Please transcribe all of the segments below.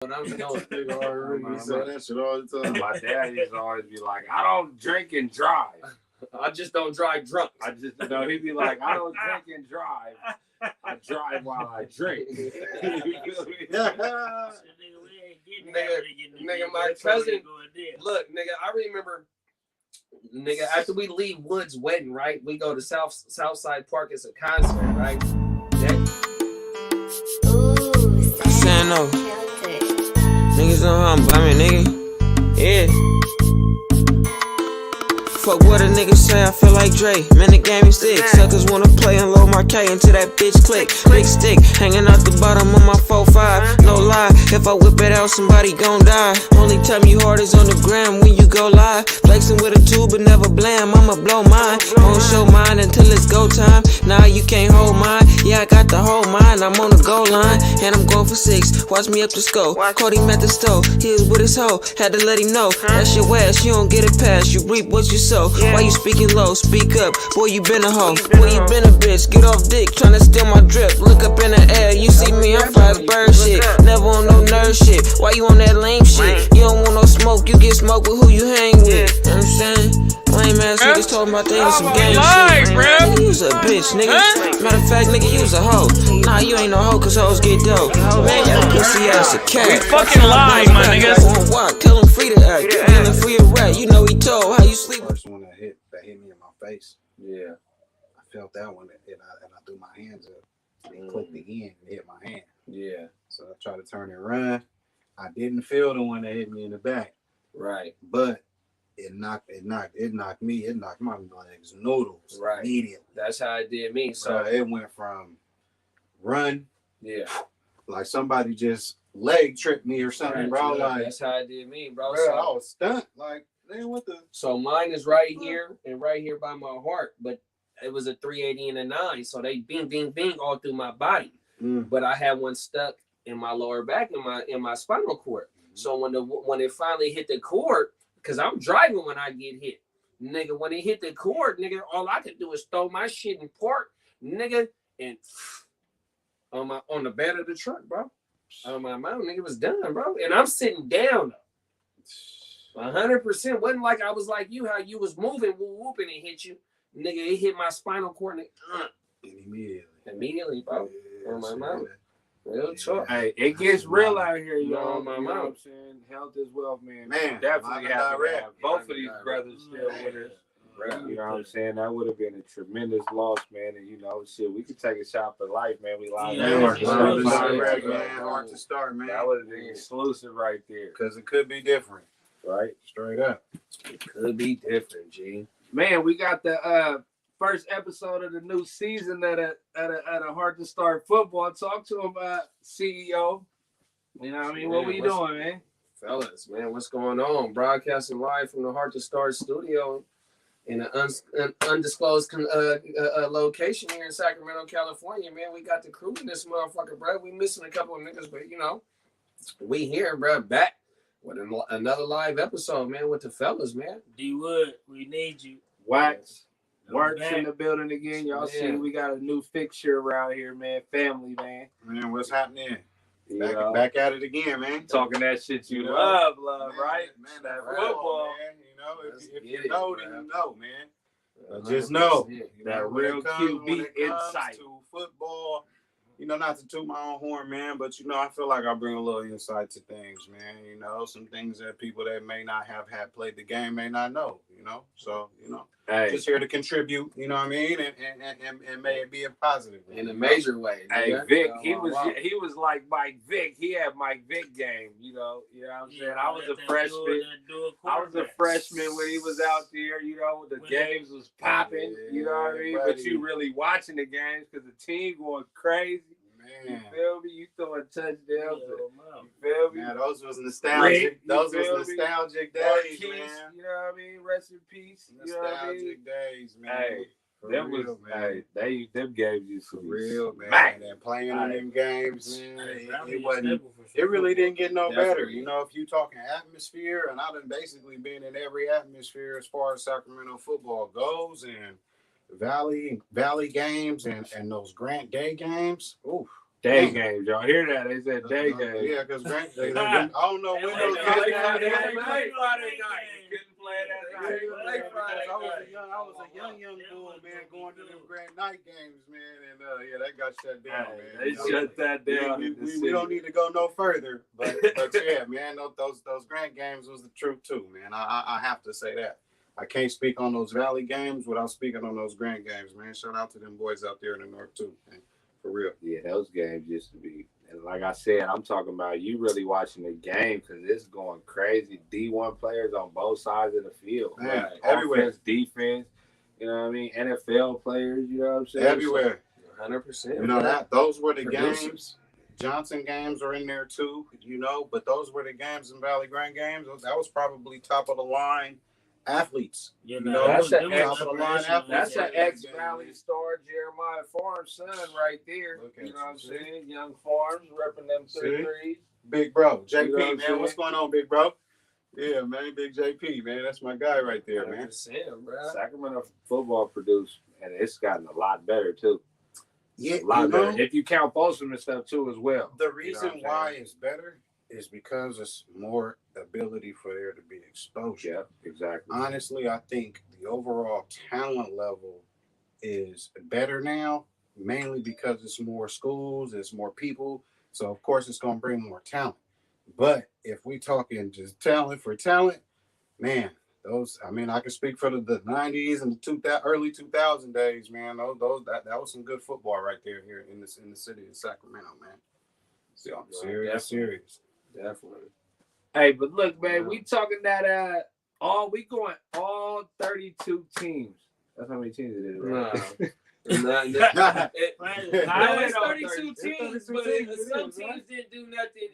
But I'm going. You say that shit all the time. My dad used to always be like, I don't drink and drive. I just don't drive drunk. He'd be like, I don't drink and drive. I drive while I drink. Nigga, my cousin. Look, nigga, I remember. Nigga, after we leave Wood's wedding, right? We go to Southside Park. It's a concert, right? I'm saying no. Niggas know how I'm bumming, nigga. Yeah. Fuck what a nigga say, I feel like Dre. Man, the game is thick. Suckers wanna play and load my K until that bitch click. Big stick, hanging out the bottom of my 4-5. No lie, if I whip it out, somebody gon' die. Only time you hard is on the gram when you go live. Flexing with a tube but never blam, I'ma blow mine. Won't show mine until it's go time. Nah, you can't hold mine. Yeah, I got the whole mine, I'm on the goal line. And I'm going for 6, watch me up the scope. Caught him at the stove, he was with his hoe. Had to let him know, that's your ass, you don't get it past. You reap what you sow. Why you speaking low? Speak up, boy, you been a hoe. Boy, you been a bitch, get off dick, tryna steal my drip. Look up in the air, you see me, I'm fly as bird shit. Never on no nerd shit, why you on that lame shit? You don't want no smoke, you get smoke with who you hang with. You know what I'm saying? Lame ass niggas talking about they in some game shit. Nigga, you's a bitch, nigga. Matter of fact, nigga, you's a hoe. Nah, you ain't no hoe, cause hoes get dope. Man, your pussy ass a cat. We fucking live, my nigga. Tell him free to act. Feeling free to rat. You know he told how you sleep. First one that hit me in my face. Yeah. I felt that one, and I threw my hands up. And clicked again and hit my hand. Yeah. So I tried to turn and run. I didn't feel the one that hit me in the back. Right. But it knocked my legs noodles immediately. That's how it did me. So it went from run, like somebody just leg tripped me or something, bro. Like that's how it did me, bro. So, So I was stunned. Like, man, what the? So mine is right here and right here by my heart, but it was a 380 and a 9, so they bing, bing, bing all through my body. But I had one stuck in my lower back in my spinal cord. So when it finally hit the cord, because I'm driving when I get hit, nigga. When it hit the cord, nigga, all I could do is throw my shit in park, nigga, and on the bed of the truck, bro. On my mouth, nigga, was done, bro. And I'm sitting down, 100%. Wasn't like I was like you, how you was moving, whooping, and hit you, nigga. It hit my spinal cord, and immediately, bro, on my mouth. Real talk. Hey, it gets real out here, y'all. My you know what I'm saying? Health is wealth, man. Definitely have to have both of these brothers still with us. You know what I'm saying? That would have been a tremendous loss, man. And, you know, shit, we could take a shot for life, man. We live. Heart2Start, man. That would have been exclusive right there. Because it could be different. Right? Straight up. It could be different, G. Man, we got the first episode of the new season at a Heart2Start football. Talk to him, CEO. You know what I mean? What we doing, man? Fellas, man, what's going on? Broadcasting live from the Heart2Start studio in an undisclosed location here in Sacramento, California, man. We got the crew in this motherfucker, bro. We missing a couple of niggas, but, you know, we here, bro, back with another live episode, man, with the fellas, man. D-Wood, we need you. Wax. Works in the building again. Y'all see we got a new fixture around here, man. Family, man. Man, what's happening? Back at it again, man. Talking that shit you love, right? Man, that football, man. You know, if you know, then you know, man. Just know that real QB insight to football. You know, not to toot my own horn, man, but, you know, I feel like I bring a little insight to things, man. You know, some things that people that may not have had played the game may not know, you know. So, you know, just here to contribute, you know what I mean, and may it be a positive way. In a major way. Hey, Vic, he was like Mike Vick. He had Mike Vick game, you know what I'm saying? I was a freshman. I was a freshman when he was out there, you know, the games was popping, you know what I mean? But you really watching the games because the team going crazy. Man. You feel me? You throwing touchdowns. You feel me? Man, those was nostalgic. Those was nostalgic days, man. You know what I mean? Rest in peace. Nostalgic days, man. Hey, them games used to be real, man. And playing in them games, man, it really didn't get no better. You know, if you talking atmosphere, and I've been basically been in every atmosphere as far as Sacramento football goes, and Valley games and those Grant Day games. Oof. Day games, y'all hear that? They said day games. Yeah, because I don't know when those Friday games. night. Couldn't play that night. I was a young bull, man, going to them grand night games, man, and yeah, that got shut down, man. They shut that down. We don't need to go no further, but yeah, man, those grand games was the truth too, man. I have to say that. I can't speak on those Valley games without speaking on those grand games, man. Shout out to them boys out there in the north too, man. For real. Yeah, those games used to be, and like I said, I'm talking about you really watching the game because it's going crazy. D1 players on both sides of the field. Man, right? everywhere. Offense, defense, you know what I mean? NFL players, you know what I'm saying? Everywhere. 100%. You know that? Those were the Producers. games. Johnson games are in there too, you know, but those were the games in Valley Grand games. That was probably top of the line athletes. You know, that's an ex-Valley star, Jeremiah Farms' son right there. You know what I'm saying? Young Farms repping them 3-3s. Big bro. JP, You know what I'm man. saying? What's going on, big bro? Yeah, man. Big JP, man. That's my guy right there, man. 100%, bro. Sacramento football produced, and it's gotten a lot better, too. Yeah, A lot better. If you count Folsom and stuff, too, as well. The reason why it's better is because it's more ability for there to be exposure. Yeah, exactly. Honestly, I think the overall talent level is better now, mainly because it's more schools, it's more people. So, of course, it's going to bring more talent. But if we talking just talent for talent, man, those, I mean, I can speak for the 90s and the early 2000 days, man. That was some good football right there here in the city of Sacramento, man. So, serious. Definitely. Hey, but look, man, we talking that we going all 32 teams. That's how many teams it is, right? It's 32 teams, but some teams didn't do nothing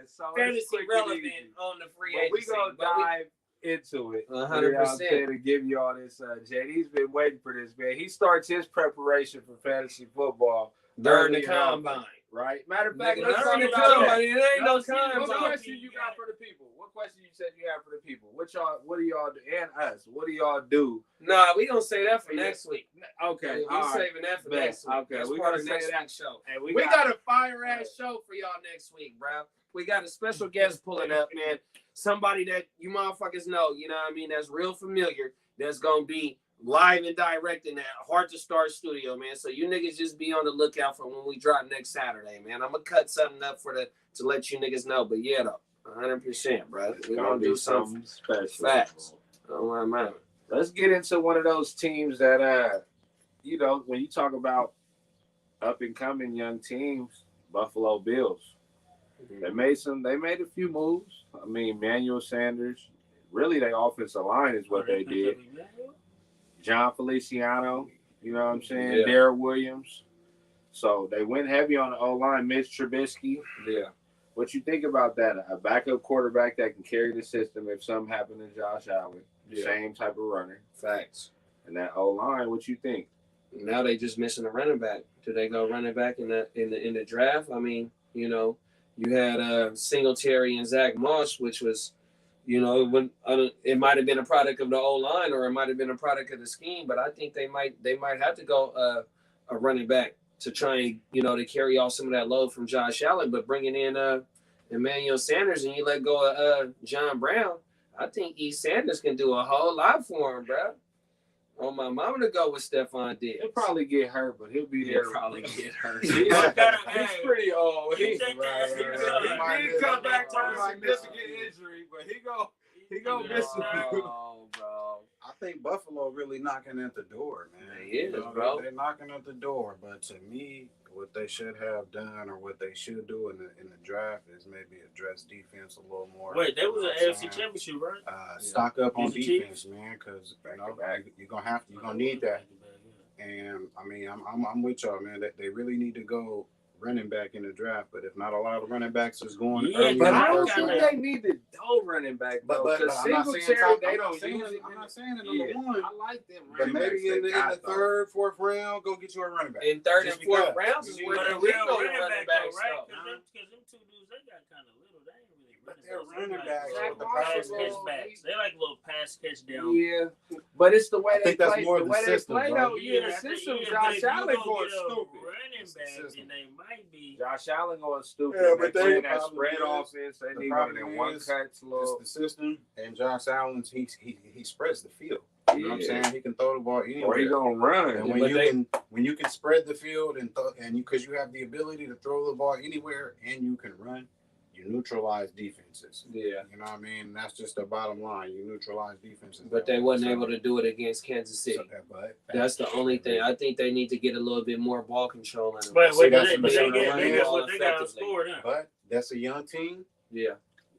so fantasy relevant on the free agency. We gonna dive into it. 100%. To give you all this. JD's been waiting for this, man. He starts his preparation for fantasy football during the combine. Right. Matter of fact, let's talk talk about about it. It ain't no combine. What question you got for the people? What question you said you have for the people? What do y'all do? And us. What do y'all do? Nah, we gonna say that for next week. Okay. We're saving that for next week. Okay. That's We're part gonna of say next that week's show. Hey, we got a fire ass show for y'all next week, bro. We got a special guest pulling up, man. Somebody that you motherfuckers know, you know what I mean, that's real familiar, that's gonna be live and direct in that Heart2Start studio, man. So you niggas just be on the lookout for when we drop next Saturday, man. I'm gonna cut something up to let you niggas know. But yeah, though, 100%, bro. We're gonna do something special. Facts. Oh my man. Let's get into one of those teams that you know, when you talk about up and coming young teams, Buffalo Bills. They made a few moves. I mean, Emmanuel Sanders, really their offensive line is what they did. John Feliciano, you know what I'm saying? Yeah. Darren Williams. So they went heavy on the O-line. Mitch Trubisky. Yeah. What you think about that? A backup quarterback that can carry the system if something happened to Josh Allen. Yeah. Same type of runner. Facts. And that O-line, what you think? Now they just missing a running back. Do they go running back in the draft? I mean, you know, you had Singletary and Zach Moss, which was, you know, when it might have been a product of the O-line or it might have been a product of the scheme, but I think they might have to go a running back to try and, you know, to carry off some of that load from Josh Allen. But bringing in Emmanuel Sanders and you let go of John Brown, I think E. Sanders can do a whole lot for him, bro. On my mama to go with Stephon Diggs. He'll probably get hurt, but he'll be there. He'll probably get hurt. He's pretty old. He come back from a significant injury, but he go miss a few. Bro. I think Buffalo really knocking at the door, man. They is, bro. They're knocking at the door, but to me, what they should have done or what they should do in the draft is maybe address defense a little more. Wait, that was an AFC Championship, right? Stock up on defense, man, because you know you're gonna need that. And I mean, I'm with y'all, man. That they really need to go running back in the draft, but if not a lot of running backs is going early. But I don't think they need to go running back, but I'm not saying I'm not saying it number one. I like them but running maybe backs in the third, fourth round, go get you a running back. In third Just and fourth because. rounds is where But we they're go running running back, backs, right? though. Because them two dudes, they got kind of little. They ain't really But they're running backs. Like with the pass power catch ball. backs. They like little pass catch down. Yeah, But it's the way I think they that's play. more The the way system, they play, bro. though. Yeah, the system. Josh Allen going stupid. Running back, and they might be. Josh Allen going stupid. Yeah, But but they the that problem spread is- offense. They the need one of problem them one is cuts. Little. It's the system, and Josh Allen, he spreads the field. You know what I'm saying? He can throw the ball anywhere. Or he gonna run. And when you can spread the field and because you have the ability to throw the ball anywhere and you can run, you neutralize defenses. Yeah. You know what I mean? That's just the bottom line. You neutralize defenses. But they wasn't able to do it against Kansas City. That's the only thing. I think they need to get a little bit more ball control in them. But See, they that's got what they got to score now. But that's a young team. Yeah,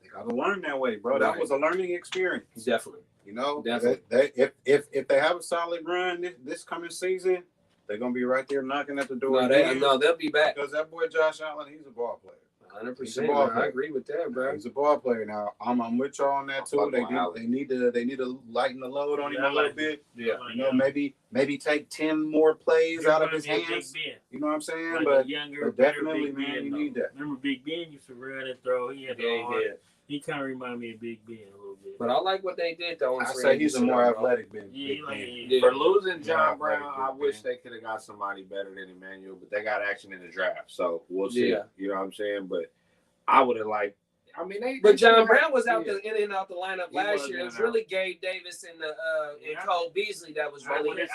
They got to learn that way, bro. That was a learning experience. definitely. You know, Definitely. if they have a solid run this coming season, they're gonna be right there knocking at the door. No, they'll be back. Because that boy Josh Allen, he's a ball player. 100%. I agree with that, bro. He's a ball player. Now I'm with y'all on that too. They need to lighten the load on him a little bit. Yeah. You know, maybe take 10 more plays out of his hands. You know what I'm saying? But definitely, man, you need that. Remember Big Ben used to run and throw. He had He kind of remind me of Big Ben a little bit. But I like what they did though. I say he's a more athletic Ben. For losing John Brown, I wish they could have got somebody better than Emmanuel, but they got action in the draft, so we'll see. Yeah. You know what I'm saying? But I would have liked. I mean, But John Brown was out in and out the lineup last year. It was in and really Gabe Davis and Cole Beasley that was really. I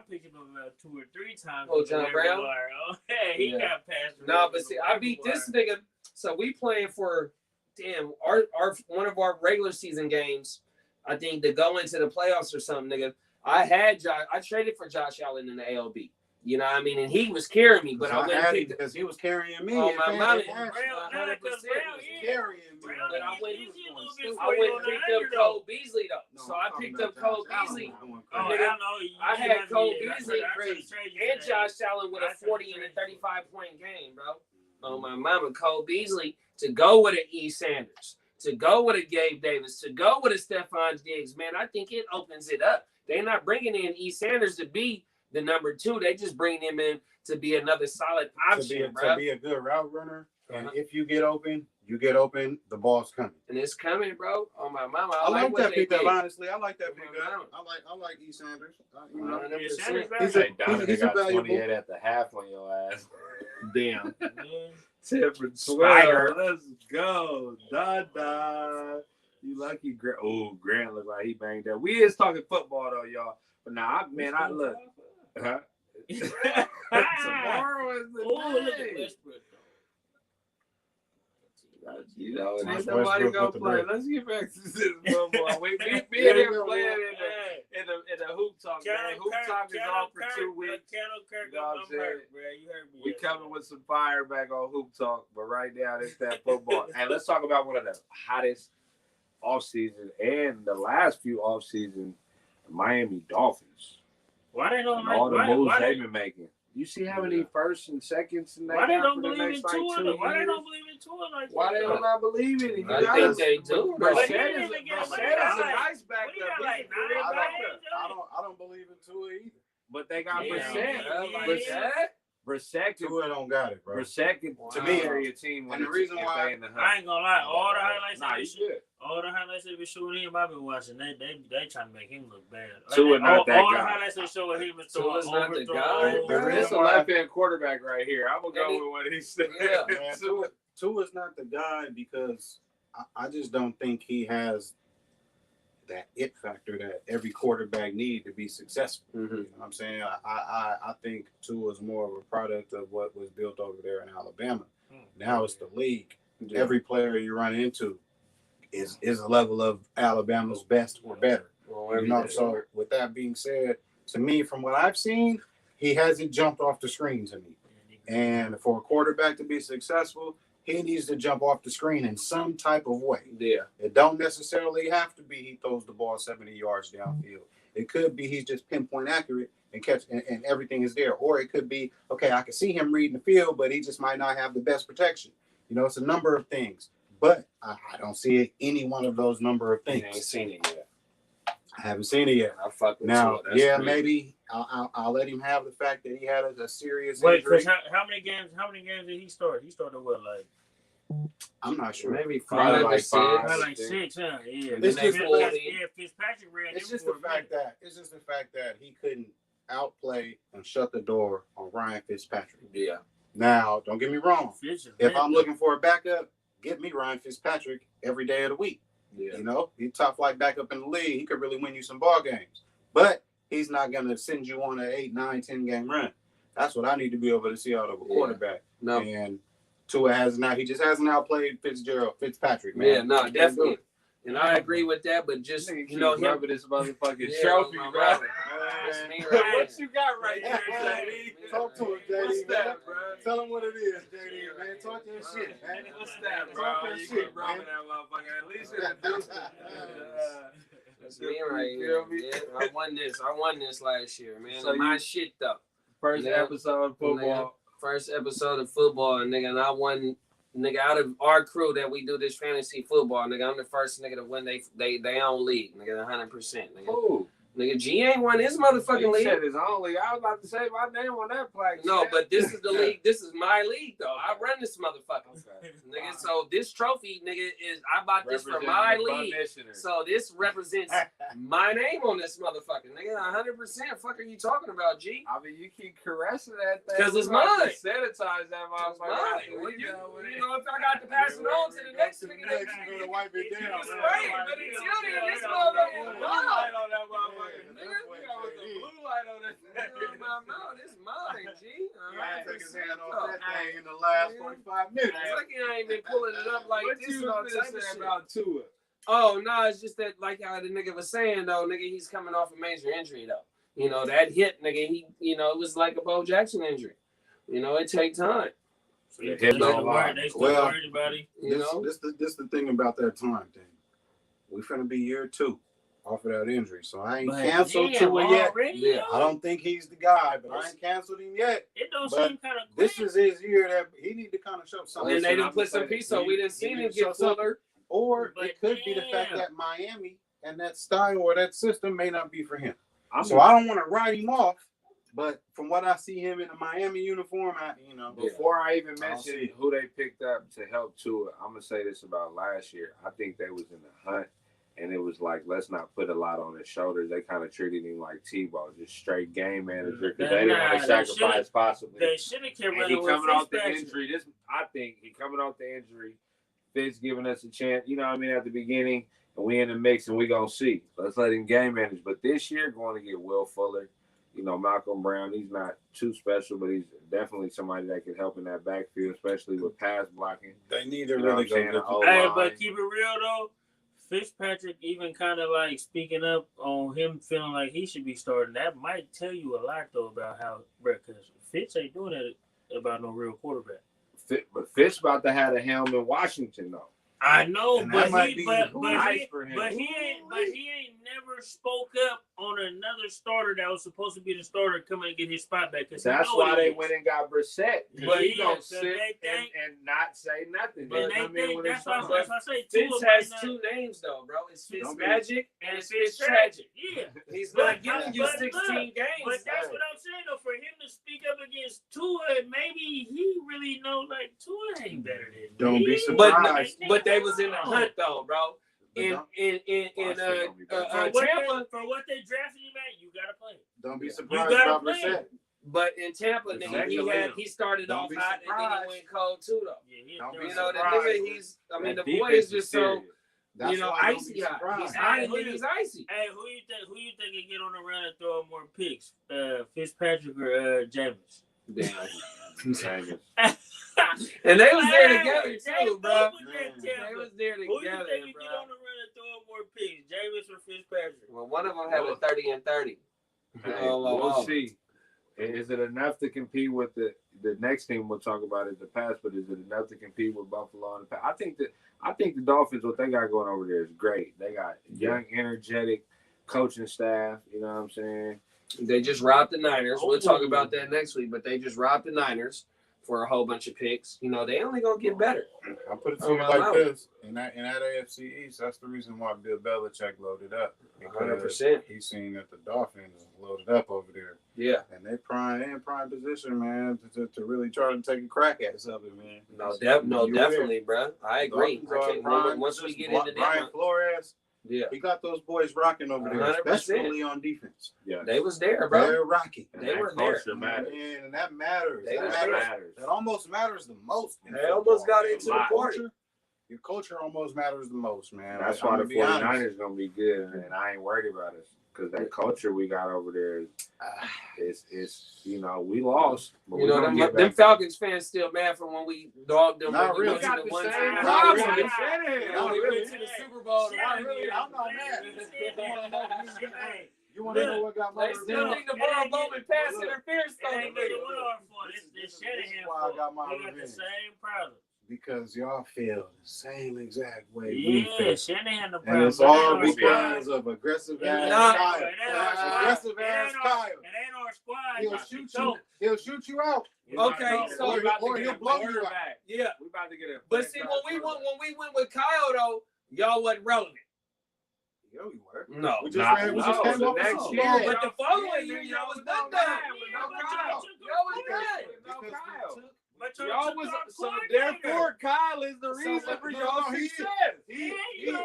picked him up about 2 or 3 times. Oh, John Brown. Oh, hey, he got past. No, but see, I beat this nigga. So we playing for. Damn, our one of our regular season games, I think, to go into the playoffs or something, nigga. I traded for Josh Allen in the ALB. You know what I mean? And he was carrying me, but I went and picked because he was carrying me. Oh, my mama. Carrying me. But I went and picked up Cole Beasley though. So I picked up Cole Beasley. I had Cole Beasley and Josh Allen with a 40 and a 35-point game, bro. Oh my mama, Cole Beasley to go with an E. Sanders, to go with a Gabe Davis, to go with a Stephon Diggs. Man, I think it opens it up. They're not bringing in E. Sanders to be the number 2. They just bring him in to be another solid option, to be a good route runner. And if you get open, the ball's coming. And it's coming, bro. Oh my mama, I like that pickup. Honestly, I like that pickup. I like E. Sanders. He's a valuable. 28 at the half on your ass. Damn. 10 for 12. Let's go. Da. You lucky, Grant. Oh, Grant look like he banged up. We is talking football though, y'all. But now, I look. Huh? Tomorrow is the day. You know, and somebody go play. Let's get back to this football. Me and him playing in the hoop talk. Man. Hoop talk is on for 2 weeks. You know what I'm saying? We coming with some fire back on hoop talk, but right now it's that football. And let's talk about one of the hottest offseason and the last few offseason, the Miami Dolphins. Why they don't all the moves they've been making? You see how many firsts and seconds and why they don't believe in Tua? Why they don't believe in Tua like that? Why they don't not believe in him? I think they do. Brissett is a nice backup. I don't believe in Tua either. But they got Brissett. Brissett Tua don't got it, bro. Brissett to me carry a team. And the reason why I ain't gonna lie, all the highlights they been showing him, I've been watching. They trying to make him look bad. Tua not that guy. All the highlights they showing him is Tua's not the guy. It's a left-hand quarterback right here. I'm gonna go with what he said. Yeah, Tua's not the guy because I just don't think he has that it factor that every quarterback need to be successful. Mm-hmm. You know what I'm saying? I think Tua is more of a product of what was built over there in Alabama. Now it's the league. Yeah. Every player you run into is a level of Alabama's best or better. Well, you know, so with that being said, to me, from what I've seen, he hasn't jumped off the screen to me. And for a quarterback to be successful, he needs to jump off the screen in some type of way. Yeah. It don't necessarily have to be he throws the ball 70 yards downfield. It could be he's just pinpoint accurate and catch and everything is there. Or it could be, okay, I can see him reading the field, but he just might not have the best protection. You know, it's a number of things. But I don't see any one of those number of things. You ain't seen it yet. I haven't seen it yet. I fuck with now, crazy. Maybe I'll let him have the fact that he had a serious injury. Wait, how many games did he start? He started what, like I'm not sure. Maybe Probably 5 or like 6. five. Probably like 6, huh? Yeah. It's just Fitzpatrick ran. It's just the fact that he couldn't outplay and shut the door on Ryan Fitzpatrick. Yeah. Now, don't get me wrong. If I'm looking for a backup, get me Ryan Fitzpatrick every day of the week. Yeah. You know, he's top flight backup in the league. He could really win you some ball games. But he's not going to send you on an 8, 9, 10 game run. That's what I need to be able to see out of a quarterback. No. And Tua he just hasn't outplayed Fitzpatrick, man. Yeah, no, definitely. And I agree with that, but just, you know, him. This motherfucking Yeah, trophy, my bro. brother. That's me right What you got right there, JD? Talk to him, JD. What's that, bro? Tell him what it is, JD, man. Talk your shit, man. What's that, bro? Talk your You shit, keep rubbing man. that motherfucker. At least it That's me right here. Yeah, I won this last year, man. So my shit, though. First episode of football. First episode of football, nigga, and I won, nigga, out of our crew that we do this fantasy football, nigga, I'm the first nigga to win they own league, nigga, 100%, nigga. Ooh. Nigga, G ain't won his motherfucking league. Said his own league. I was about to say my name on that flag. No, but this is the league. This is my league, though. I run this motherfucker. Okay. Nigga, so this trophy, nigga, I bought this for my league. So this represents my name on this motherfucker. Nigga, 100%. Fuck are you talking about, G? I mean, you keep caressing that thing. Because it's mine. Sanitize that motherfucker. You know, if I got to pass it on to the next nigga, Next, you're gonna wipe it down. It's right, but until then, this motherfucker is mine. Blue light on that. No, this is mine, G. Take his hand off that thing in the last 45 minutes. It's like I ain't been pulling it up like What this. you all gonna type of say shit. about Tua? Oh, no, it's just that, like how the nigga was saying, though, nigga, he's coming off a major injury, though. You know, that hit, nigga, it was like a Bo Jackson injury. You know, it take time. They still worried about it. You know? This the thing about that time thing. We finna be year 2 off of that injury. So I ain't canceled Tua yet. Yeah. I don't think he's the guy, but I ain't canceled him yet. It don't But seem kind of this is his year that he need to kind of show something. And they done put some piece, so we didn't see him get fuller. Or it could be the fact that Miami and that style or that system may not be for him. So I don't want to write him off. But from what I see him in a Miami uniform, Before I even mention who they picked up to help Tua, I'm gonna say this about last year. I think they was in the hunt, and it was like, let's not put a lot on his shoulders. They kind of treated him like Tebow, just straight game manager, because they didn't want to sacrifice possibly. They should have kept running with coming off the injury. I think he coming off the injury. Fitz giving us a chance, you know what I mean, at the beginning, and we in the mix, and we gonna see. Let's let him game manage. But this year, going to get Will Fuller. You know, Malcolm Brown, he's not too special, but he's definitely somebody that can help in that backfield, especially with pass blocking. They need to really go. Hey, but keep it real, though. Fitzpatrick even kind of like speaking up on him feeling like he should be starting. That might tell you a lot, though, about how, because Fitz ain't doing that about no real quarterback. But Fitz about to have a helm in Washington, though. I know, and but he ain't never spoke up on another starter that was supposed to be the starter coming and get his spot back. That's why they went and got Brissett. But he gonna sit and not say nothing. But that's why I say Fitz has 2 names though, bro. It's Fitzmagic and it's Fitztragic. Yeah, he's not giving you 16 games. But that's what I'm saying though. For him to speak up against Tua, maybe he really knows like Tua ain't better than me. Don't be surprised. But they was in the hunt though, bro. In Tampa, for what they drafted him at, you gotta play. Don't be surprised about Brissett. But in Tampa, nigga, he started off hot and then he went cold too, though. Yeah, you know, the nigga, the boy is just so, icy hot. He's hot and then he's icy. Hey, who you think can get on the run and throw more picks? Fitzpatrick or Jameis? Damn. And they was there together too, bro. They was there together, who you think can get on the run and throw more picks? Jameis or Fitzpatrick? Well, one of them had a 30 and 30. We'll see. Is it enough to compete with the next team we'll talk about is the pass, but is it enough to compete with Buffalo and the pass? I think the Dolphins, what they got going over there is great. They got young, energetic coaching staff, you know what I'm saying? They just robbed the Niners. We'll talk about that next week, but they just robbed the Niners for a whole bunch of picks. You know, they only gonna get better. I put it to you like this: in that AFC East, that's the reason why Bill Belichick loaded up. 100%. He's seen that the Dolphins loaded up over there. Yeah, and they in prime position, man, to really try to take a crack at something, man. Definitely, bro. I agree. Once we get into Brian that, Flores, he got those boys rocking over there, 100%. especially on defense. Yeah, they was there, bro. They're rocking. They were there. Man, and that matters. That matters. That almost matters the most. They almost got into the party. Your culture almost matters the most, man. That's why the 49ers going to be good, and I ain't worried about it. Because that culture we got over there is you know, we lost. But you know, them Falcons fans still mad from when we dogged them. Not really. We got the same problem. When we went to the Super Bowl. Not really. I'm not mad. You want to know what got my revenge? They still think the Burrow Bowman pass interference stole the video. This is why I got my revenge. The same problem. Because y'all feel the same exact way we feel. Shanahan the and it's all because of aggressive ass Kyle. Aggressive ass Kyle. It ain't our squad. He'll shoot you out. Okay, so or he'll blow you out. Yeah. We about to get it. But see, when we went with Kyle though, y'all wasn't relevant. Yeah, we were. No. We just came off the next year. But the following year, y'all was done. Y'all was good. Y'all was so therefore Kyle is the reason for y'all success. We got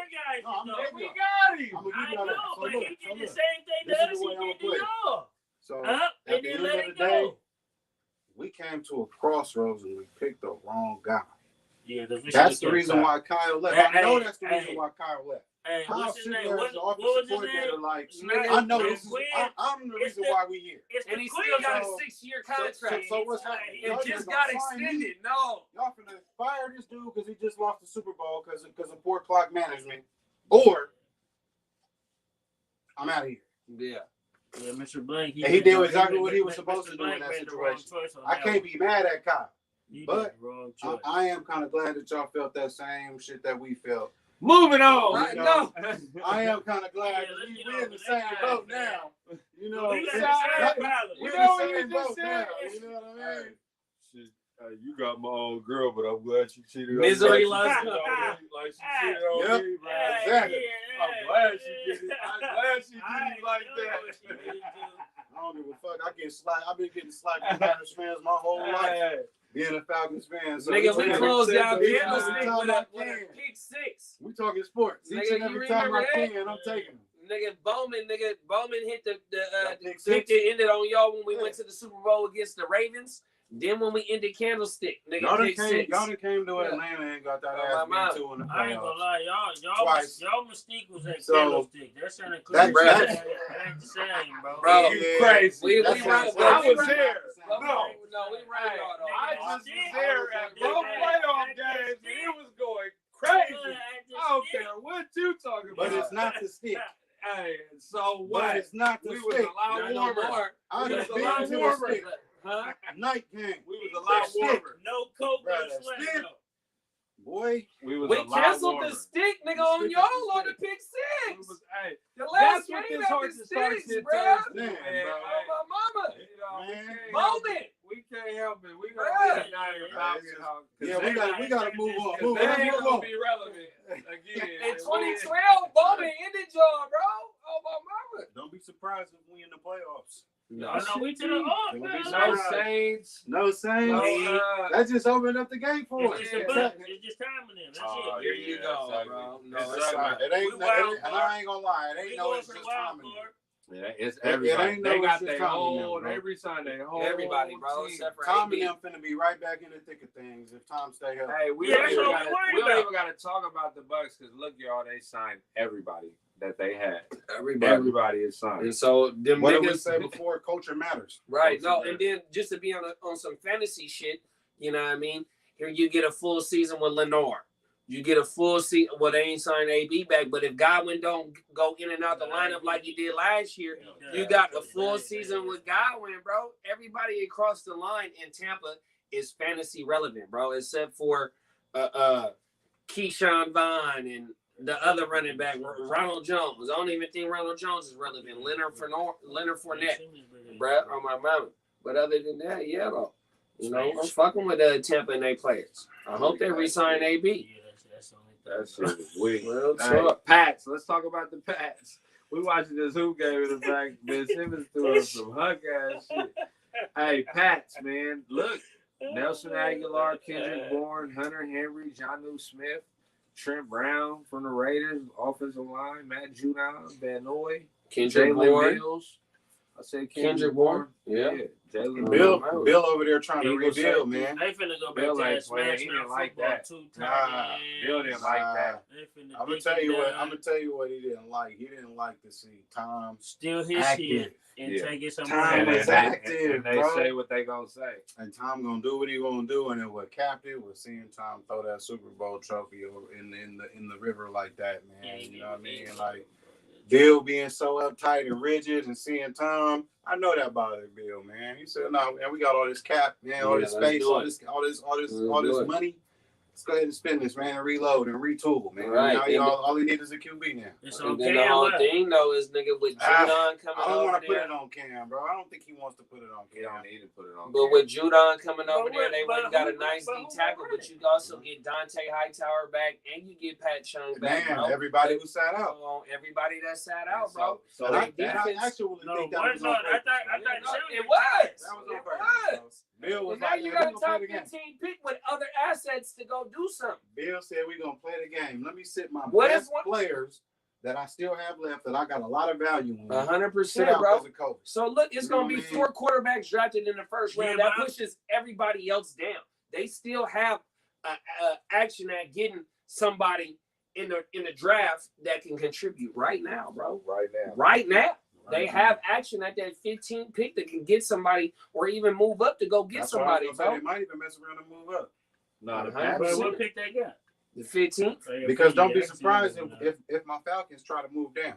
him. I know, but he did the same thing to us. He did to y'all. So at the end of the day, we came to a crossroads and we picked the wrong guy. Yeah, that's the reason why Kyle left. I know that's the reason why Kyle left. Hey, Kyle his name? What was his name? Like, I know this is. I'm the reason why we here. And he still got a 6-year contract. So what's happening? It just got extended. No, y'all finna fire this dude because he just lost the Super Bowl because of poor clock management, or I'm out of here. Yeah, Mr. Blank. He did exactly what he was supposed to do in that situation. I can't be mad at Kyle, but I am kind of glad that y'all felt that same shit that we felt. Moving on. Right, no. I am kind of glad we're in the same boat now. You know, we're in the same boat now. You know what I mean? You got my own girl, but I'm glad she cheated on me. Misery loves company. Like she cheated on me. Exactly. I'm glad she did it. I'm glad she did it like that. I don't give a fuck. I've been getting slapped by Falcons fans my whole life. Being a Falcons fan. So nigga, we closed out Candlestick with a pick 6. We talking sports. Each and every time I can, I'm taking them. Nigga, Bowman hit the pick that ended on y'all when we went to the Super Bowl against the Ravens. Then when we ended Candlestick, nigga, y'all pick 6. Y'all came to Atlanta and got that ass beat too in the playoffs. I ain't gonna lie, y'all mystique was at Candlestick. That's in the clear. That ain't the same, bro. Bro, you crazy. I was there. No, we ran y'all. I just was there at both playoff games, and it was going crazy. I don't care what you talking about. But it's not the stick. Hey, so what? But it's not the we stick. was a lot warmer. I We was was a lot warmer. Huh? Night game. We was a lot warmer. No coke, no sweat. Boy, we canceled the stick, nigga, on y'all on the pick 6. The last game after 6, bro. Oh, my mama. Moment. We can't help it. We gotta we gotta move on. They ain't gonna be relevant again. In 2012, Bowman ended y'all, bro. Oh, my mama. Don't be surprised if we in the playoffs. No, we to the no Saints. No Saints. That just opened up the gate for us. It's just timing them. That's it. Here you go, bro. No, it ain't. And I ain't gonna lie. It ain't no. It's just timing. Yeah, it's everybody. They got their whole. They re-signed their whole. Everybody, bro. Except for Tom and them finna be right back in the thick of things if Tom stay healthy. Hey, we don't even gotta talk about the Bucks because look, y'all, they signed everybody that they had. Everybody is signed. And so them what niggas did we say before? Culture matters. Right. No, and then just to be on some fantasy shit, you know what I mean? Here you get a full season with Lenore. You get a full season. Well, they ain't signed AB back, but if Godwin don't go in and out the lineup like he did last year, you got a full season with Godwin, bro. Everybody across the line in Tampa is fantasy relevant, bro, except for Keyshawn Vaughn and the other running back, Ronald Jones. I don't even think Ronald Jones is relevant. Leonard Fournette, bro, on my mama. But other than that, yeah, though. You know, I'm fucking with Tampa and they players. I hope they re-sign AB. Yeah, that's the only thing. That shit is weak. Well, Hey, Pats. Let's talk about the Pats. We watching this hoop game in the back. Ben Simmons doing some hunk ass shit. Hey, Pats, man. Look, Nelson Aguilar, Kendrick Bourne, Hunter Henry, Jonnu Smith, Trent Brown from the Raiders, offensive line, Matt Judon, Van Noy, Kendrick Jalen Bourne. Mills. I say Kendrick Bourne. Yeah. Jalen Bill over there trying to rebuild, man. They finna go back Bill to ain't that playing. smash He mouth didn't like football that. too Nah. tight. Bill didn't like that. I'm gonna tell you what he didn't like. He didn't like to see Tom Steal his active. shit and take it somewhere. Time else. is active, and they bro. say what they gonna say. And Tom gonna do what he gonna do, and then what capped it was seeing Tom throw that Super Bowl trophy over in the river like that, man. You know what I mean? Like Bill being so uptight and rigid, and seeing Tom, I know that bothered Bill, man. He said, "No, man, we got all this cap, man, all this space, all this money. Let's go ahead and spend this, man, and reload and retool, man. Right. Now all he needs is a QB now." It's And okay. then the whole thing though is nigga with Judon coming I don't over want to put there. it on Cam, bro. I don't think he wants to put it on He don't Cam. need to put it on. But with Judon coming over But there, what- they went and but got a who- nice but D who tackle, running? but you also get Dante Hightower back and you get Pat Chung back, Man, bro. everybody who sat out. So, everybody that sat out, bro. So And I they defense- actually No, think that what? was No, on I purpose. thought It was. That was on It purpose, was. bro. Bill was And now like, you "Yeah, got we a gonna top play the game." 15 pick with other assets to go do something. Bill said we gonna play the game. Let me sit my What best if one- players that I still have left that I got a lot of value in. 100%, sit out bro. because of COVID. So look, it's You know gonna be what I mean? 4 quarterbacks drafted in the first round. Yeah, That but pushes everybody else down. They still have action at getting somebody in the draft that can contribute right now, bro. right now. Right now. They have action at that 15 pick that can get somebody or even move up to go get That's what I somebody, was gonna say. bro. They might even mess around and move up. No, the But Pats. But what pick they got? The 15th. Because don't be surprised if my Falcons try to move down.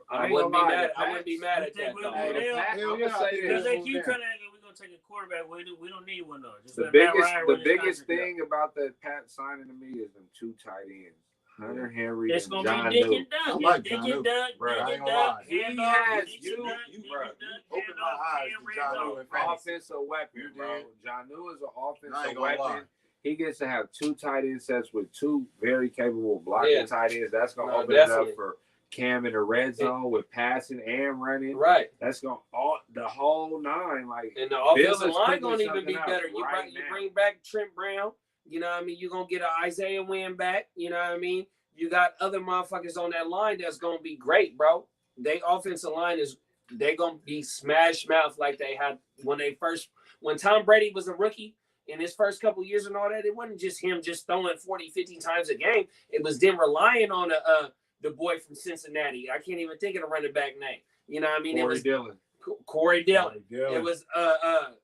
I ain't wouldn't be gonna lie, mad. the I wouldn't be Pats- mad You at think that we'll though. move Hey, the down? Pats, Hell I'm yeah, gonna I say think this. Because they move keep down. trying to act like we're gonna take a quarterback. We don't need one though. Just The let Matt biggest, Ryan the run his biggest contract thing about the Pat signing to me is them 2 tight ends, Hunter Henry out. It's and gonna John be Dick New. and Dunk. I like Dick John and New. Dunk. Bro, I Dick ain't and gonna Dunk. lie. He Handoff. has Dick you- and Dunk. you- Dick bro, and Dunk. you opened my Handoff. eyes Cam to John Reddish. New and fantasy. Offensive weapon, You bro. did. John New is an I offensive ain't gonna lie. weapon. He gets to have 2 tight end sets with 2 very capable blocking tight ends. That's gonna No, open definitely. it up for Cam in the red zone with passing and running. Right. That's gonna all the whole 9. Like And the Bill offensive is line figuring gonna even be something out better. You right you now. bring back Trent Brown. You know what I mean? You're gonna get an Isaiah Wynn back. You know what I mean? You got other motherfuckers on that line that's gonna be great, bro. They offensive line they gonna be smash mouth like they had when Tom Brady was a rookie in his first couple years and all that. It wasn't just him just throwing 40, 50 times a game. It was them relying on the boy from Cincinnati. I can't even think of the running back name. You know what I mean? Corey It was Dillon. Corey Dillon. Yeah. It was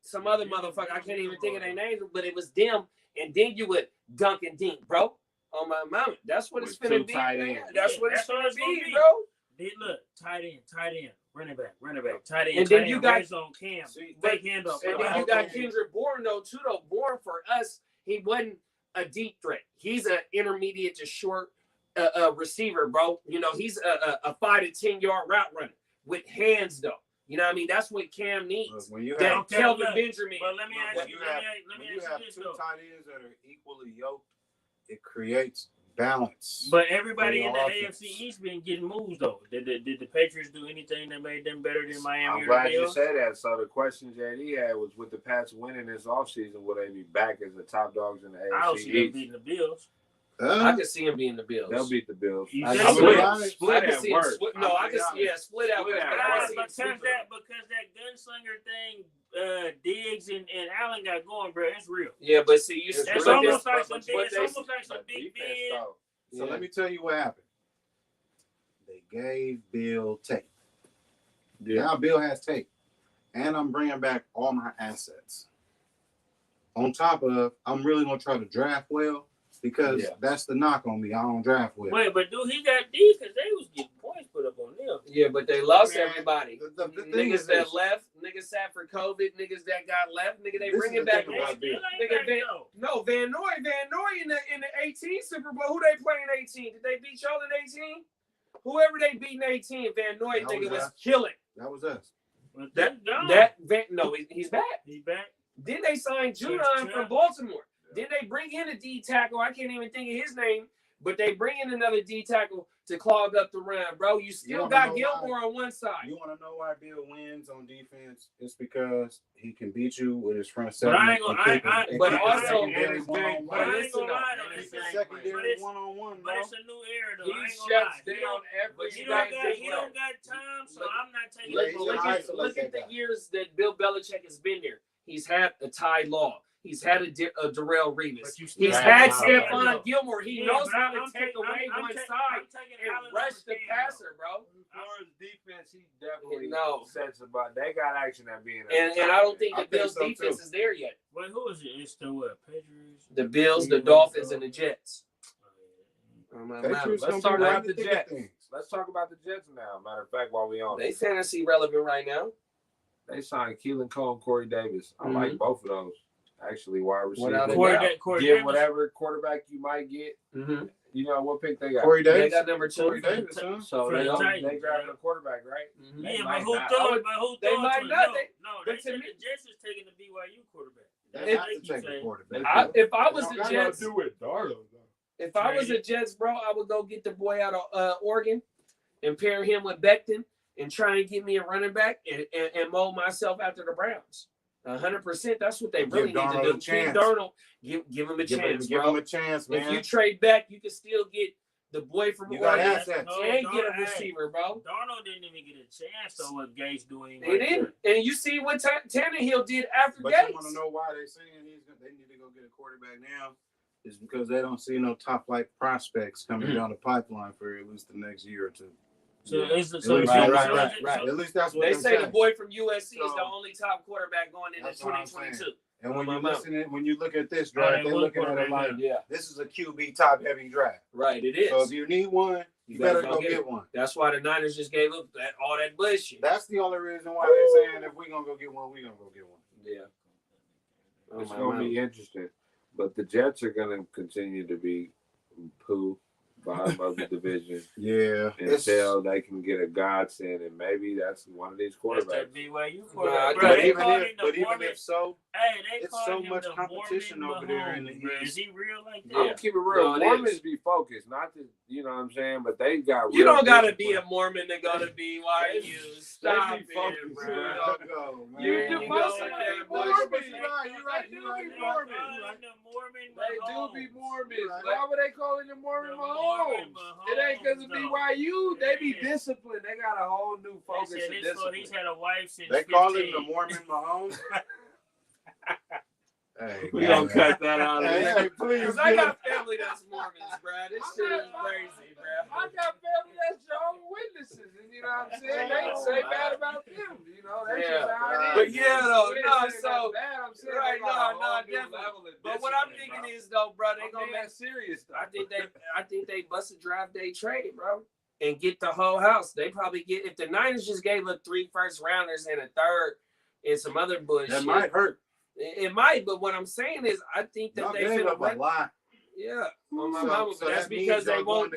some other motherfucker. I can't even think of their names, but it was them. And then you would Duncan Dink, bro. On my mama. That's what it's With finna 2 be. tight Man. ends. That's what Yeah, it's that's what finna it's gonna be, be. bro. Look, tight end, running back, tight end. And then tight you end, got- red zone Cam. See, Fake handoff. And then you got Kendrick Bourne though too though. Bourne for us, he wasn't a deep threat. He's an intermediate to short receiver, bro. You know, he's a 5 to 10 yard route runner with hands though. You know what I mean? That's what Cam needs. When you That have, Okay, Kelvin look, Benjamin. But let me ask when you, you let have, me when you ask have you this 2 though. tight ends that are equally yoked, it creates balance. But everybody in the offense. AFC East been getting moves though. Did the Patriots do anything that made them better than Miami I'm or glad the you Bills? said that. So the question JD had was, with the Pats winning this offseason, will they be back as the top dogs in the I don't AFC see them East? beating the Bills. I can see him being the Bills. They'll beat the Bills. You I think can so? split, honest. split I can at see him worst. split- No, I I'm can gonna be split at Split worst. at But I worst. can see him Because sweeping. that gunslinger thing, Diggs and Allen got going, bro. It's real. Yeah, but see, you It's It's real. almost like some but big. It's they- almost like some But big defense, Ben. though. So let me tell you what happened. They gave Bill tape. Now Bill has tape. And I'm bringing back all my assets. On top of, I'm really going to try to draft well because that's the knock on me. I don't draft well. Wait, but dude, he got D because they was getting points put up on them. Yeah, but they lost Man, everybody. the thing Niggas is that this. left, niggas sat for COVID, niggas that got left, nigga, they This bring is it the back. thing They about still Bill. ain't Nigga, back, Van, though. no, Van Noy in the 18 Super Bowl. Who they playing 18? Did they beat y'all in 18? Whoever they beat in 18, Van Noy That nigga was was us. killing. That was us. But That they gone. that Van, no, he's back. He back. Then they signed Judon from Baltimore. Then they bring in a D tackle. I can't even think of his name, but they bring in another D tackle to clog up the run, bro. You still got Gilmore on one side. You want to know why Bill wins on defense? It's because he can beat you with his front seven. But I ain't gonna. But also, secondary one-on-one. But I ain't gonna lie though. Secondary one-on-one, But it's a new era though. He I ain't shuts gonna lie. down every. He don't got time, so I'm not taking. Look at the years that Bill Belichick has been there. He's had a Ty Law. He's had a Darrell Revis. He's had Stephon Gilmore. He knows how to take away one side and rush the passer, bro. For his defense, he definitely sets about. They got action at being. And I don't think the Bills' defense is there yet. Wait, who is it? It's the what? Patriots? The Bills, the Dolphins, and the Jets. Let's talk about the Jets. Let's talk about the Jets now. Matter of fact, while we on they fantasy relevant right now. They signed Keelan Cole and Corey Davis. I like both of those. Actually, wide receiver. Corey Get whatever quarterback you might get. Mm-hmm. You know what pick they got? Corey Davis. They got number 2. Corey Davis, huh? So they grabbed a quarterback, right? Mm-hmm. Yeah, but who thought it? They might not. No, they said the Jets is taking the BYU quarterback. They have to take a quarterback. If I was the Jets, Darren. if I was the Jets, bro, I would go get the boy out of Oregon and pair him with Becton and try and get me a running back and mold myself after the Browns. 100%. That's what they really need to do. Give Darnold, give him a chance, give bro. Him a chance, man. If you trade back, you can still get the boy from Oregon and get a Darnold, receiver, bro. Darnold didn't even get a chance though. What Gates doing? He didn't. And you see what Tannehill did after But Gates. you want to know why they're saying they need to go get a quarterback now? Is because they don't see no top flight prospects coming down the pipeline for at least the next year or two. So it's right. At least that's what they say. saying. The boy from USC is the only top quarterback going into 2022. And when you look at this draft, they're looking at it like, this is a QB top heavy draft. Right, it is. So if you need one, you better go get one. That's why the Niners just gave up all that bullshit. That's the only reason why they're saying if we're gonna go get one, we're gonna go get one. Yeah. It's gonna be interesting. But the Jets are gonna continue to be poo. Bottom of the division, until they can get a godsend, and maybe that's one of these quarterbacks. But even if so, it's so much competition over there in the East. Is he real like that? I'm gonna keep it real. Mormons be focused, not to, you know what I'm saying, but they got. You don't gotta be a Mormon to go to BYU. Stop it, bro. You do most of them Mormons. You're right. They do be Mormons. Why would they call it the Mormon Mahomes? It ain't because of BYU. They be disciplined. They got a whole new focus and discipline. He's had a wife since they call him the Mormon Mahomes. Hey, we don't cut that out. Hey, please. Because I got family that's Mormons, bro. This shit is crazy, bro. I got family that's Jehovah's Witnesses, and you know what I'm saying? They say bad about them, you know? That's just how it is. But so bad. I'm saying right, definitely. But what I'm thinking is though, bro, they gonna make serious though. I think they bust a draft day trade, bro, and get the whole house. They probably get if the Niners just gave up 3 first rounders and a third and some other bullshit. That might hurt. It might, but what I'm saying is, I think that they gave up a lot. Yeah, on my mama. So that's because they want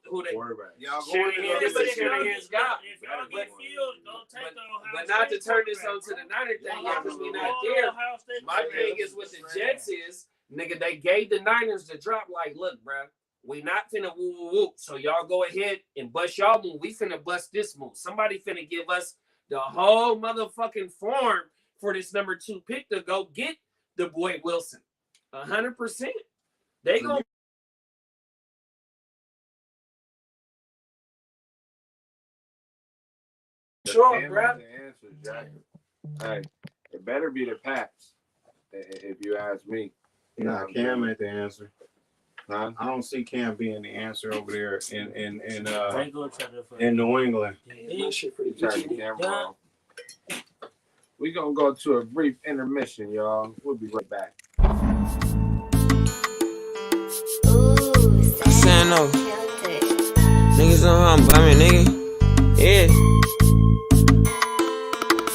who they quarterback. Shanahan's got. But not to turn this on to the Niner thing yet, because we're not there. My thing is with the Jets is, nigga, they gave the Niners the drop. Like, look, bro, we not finna woo. So y'all go ahead and bust y'all move. We finna bust this move. Somebody finna give us the whole motherfucking form for this number 2 pick to go get the boy Wilson. 100%. They gonna sure, bro. Hey, it better be the Pats, if you ask me. Nah, Cam ain't the answer. Huh? I don't see Cam being the answer over there in New England. We're going to go to a brief intermission, y'all. We'll be right back. Saying no. Niggas know how I'm bumming, nigga. Yeah.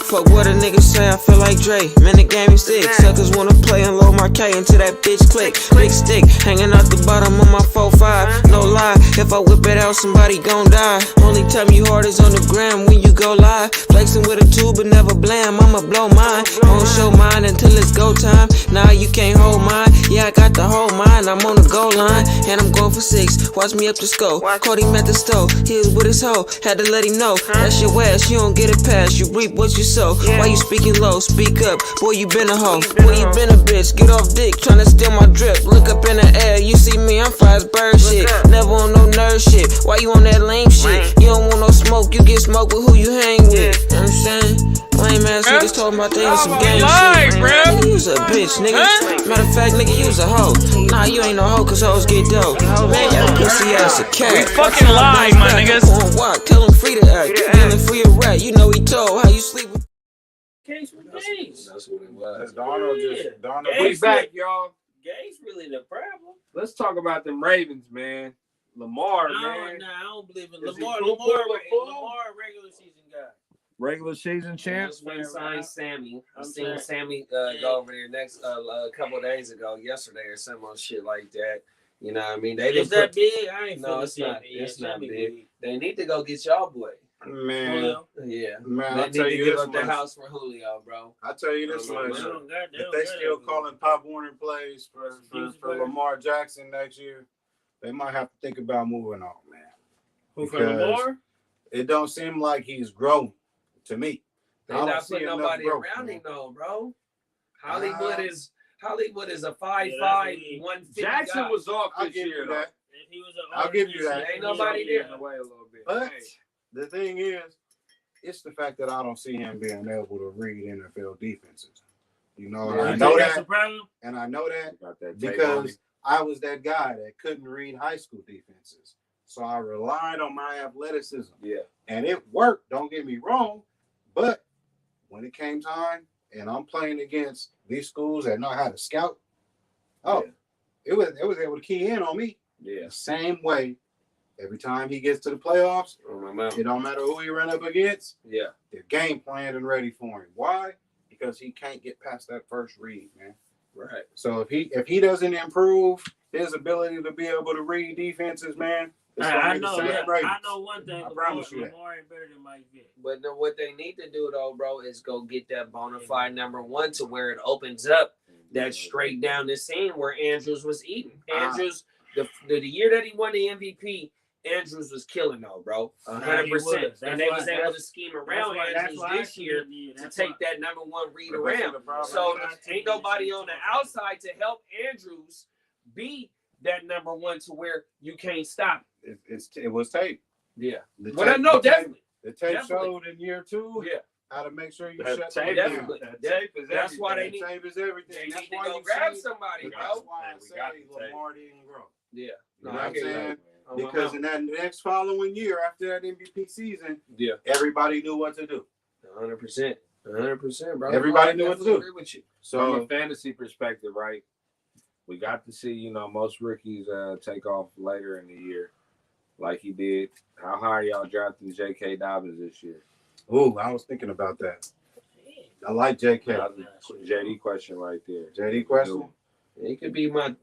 Fuck what a nigga say, I feel like Dre. Man, the game is sick. Suckers wanna play and load my K until that bitch click. Big stick hanging out the bottom of my 4-5. No lie, If I whip it out, somebody gon' die. Only time you hard is on the gram when you go live. Flexing with a tool but never blam, I'ma blow mine. Won't show mine until it's go time. Nah, you can't hold mine. Yeah, I got the whole mine. I'm on the goal line and I'm going for 6. Watch me up the scope. Caught him at the stove. He was with his hoe. Had to let him know. That's your ass. You don't get it past. You reap what you sow. Why you speaking low? Speak up. Boy, you been a hoe. Boy, you been a bitch. Get off dick. Tryna steal my drip. Look up in the air. You see me, I'm fly as bird shit. Never on no nerd shit. Why you on that lame shit? You don't want no smoke. You get smoke with who you hang with. You know what I'm saying? Lame ass niggas talking about they on some gang shit. Nigga, you was a bitch, nigga. Matter of fact, nigga, you was a hoe. Nah, you ain't no hoe, cause hoes get dope. Man, that pussy ass a cat. We fucking live, my niggas. On walk, tell him free to act. Feeling free of rat. You know he told how you sleep with. Case with Gates. That's what it was. Donald We back, y'all. Gates really the problem. Let's talk about them Ravens, man. Lamar, man. I don't believe in Is he Lamar. full Lamar, regular season guy. Regular season champ. Just went and signed Sammy. I I'm seen saying. Sammy go over there a couple of days ago, yesterday or some old shit like that. You know what I mean? They Is didn't that put, big? I ain't No, feeling it's not. Sammy. It's not Sammy big. They need to go get y'all boy. Man, Well, Yeah. man, They I'll need tell to you give this up the much. house for Julio, bro. I'll tell you this Oh, much. they don't got- If they still calling Pop Warner plays for player. Lamar Jackson next year, they might have to think about moving on, man. Who for Because Lamar? It don't seem like he's growing to me. They I don't not see putting enough nobody growth, around man. him though, bro. Hollywood is a 5'5", Yeah, 150 Jackson guy. was off I'll this give year, you though. that. If he was an I'll give you that. Ain't nobody there. Away a little bit. But Hey, the thing is, it's the fact that I don't see him being able to read NFL defenses. You know, and Yeah, I you know That's the that, problem. and I know that got that tape on because I was that guy that couldn't read high school defenses. So I relied on my athleticism. him. Yeah. And it worked, don't get me wrong. But when it came time and I'm playing against these schools that know how to scout, it was able to key in on me. Yeah. The same way every time he gets to the playoffs, Oh, my mouth. it don't matter who he run up against, Yeah. they're game planned and ready for him. Why? Because he can't get past that first read, man. Right. So if he doesn't improve his ability to be able to read defenses, man, it's gonna I be the know. same rating. I know one thing. I promise you that. Lamar ain't better than Mike Vick. But then what they need to do though, bro, is go get that bona fide number one to where it opens up that straight down the seam where Andrews was eating. Andrews, the year that he won the MVP, Andrews was killing though, bro. 100%. And they was able to scheme around Andrews this year to take that number one read around. So ain't nobody on the outside to help Andrews be that number one to where you can't stop. It was tape. Yeah. The But I tape- know the tape- definitely. The tape Definitely. showed in year 2 Yeah. how to make sure you That shut tape, them definitely. down. that tape is That's why they everything. need. Tape is everything. They That's need to why go you grab see- somebody, That's bro. why I We got say the tape. Lamar didn't grow. Yeah. You No, know I what I'm get saying? that. Oh, Because in that next following year after that MVP season, Yeah. everybody knew what to do. 100%. 100%, bro. Everybody I knew what to definitely do. agree with you. From So a fantasy perspective, right? We got to see, most rookies take off later in the year, like he did. How high are y'all drafting J.K. Dobbins this year? I was thinking about that. I like JK. That was a JD question right there. JD question? He could be my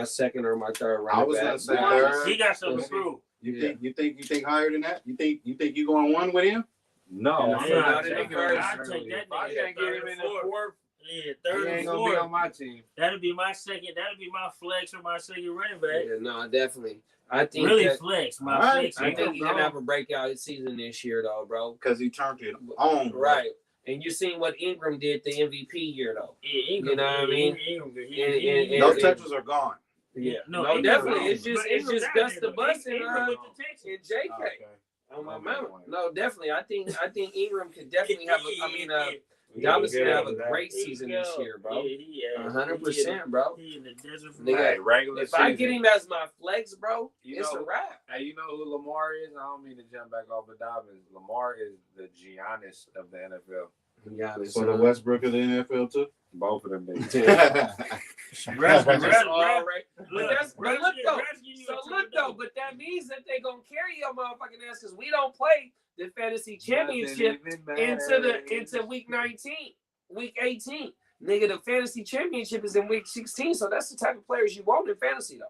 second or my third running I was back. gonna say third. He got something to prove. You think higher than that? You think you going one with him? No, Yeah, I'm yeah, not yeah, taking yeah, him. I'd take that If I nigga can't get him in the third or fourth, Yeah, he third ain't and gonna be fourth. on my team. That'd be my second. That'd be my flex or my second running back. Yeah, no, definitely. I think Really that, flex. My Alright, flex. I think he's bro. gonna have a breakout season this year, though, bro. Because he turned it on. Right. And you seen what Ingram did the MVP year, though. Yeah, You know what I mean? Ingram, Those touches are gone. Yeah. No, No, Ingram definitely. wrong. It's just But it's Ingram just got Gus it, the though. Bus and Ingram with the Texans. JK. Okay. On my mount. No, definitely. I think Ingram could definitely have We Dallas gotta gonna get have him a that. great season this year, bro. Yeah, 100%, bro. He in the desert for Nigga, Hey, regular If I season. get him as my flex, bro, You it's know- a wrap. Hey, you know who Lamar is? I don't mean to jump back off of Dobbins. Lamar is the Giannis of the NFL. Yeah, So the Westbrook of the NFL too. Both of them niggas. That's all right. But look though. So look though, but that means that they gonna carry your motherfucking ass because we don't play the fantasy championship into week 19, week 18. Nigga, the fantasy championship is in week 16, so that's the type of players you want in fantasy though.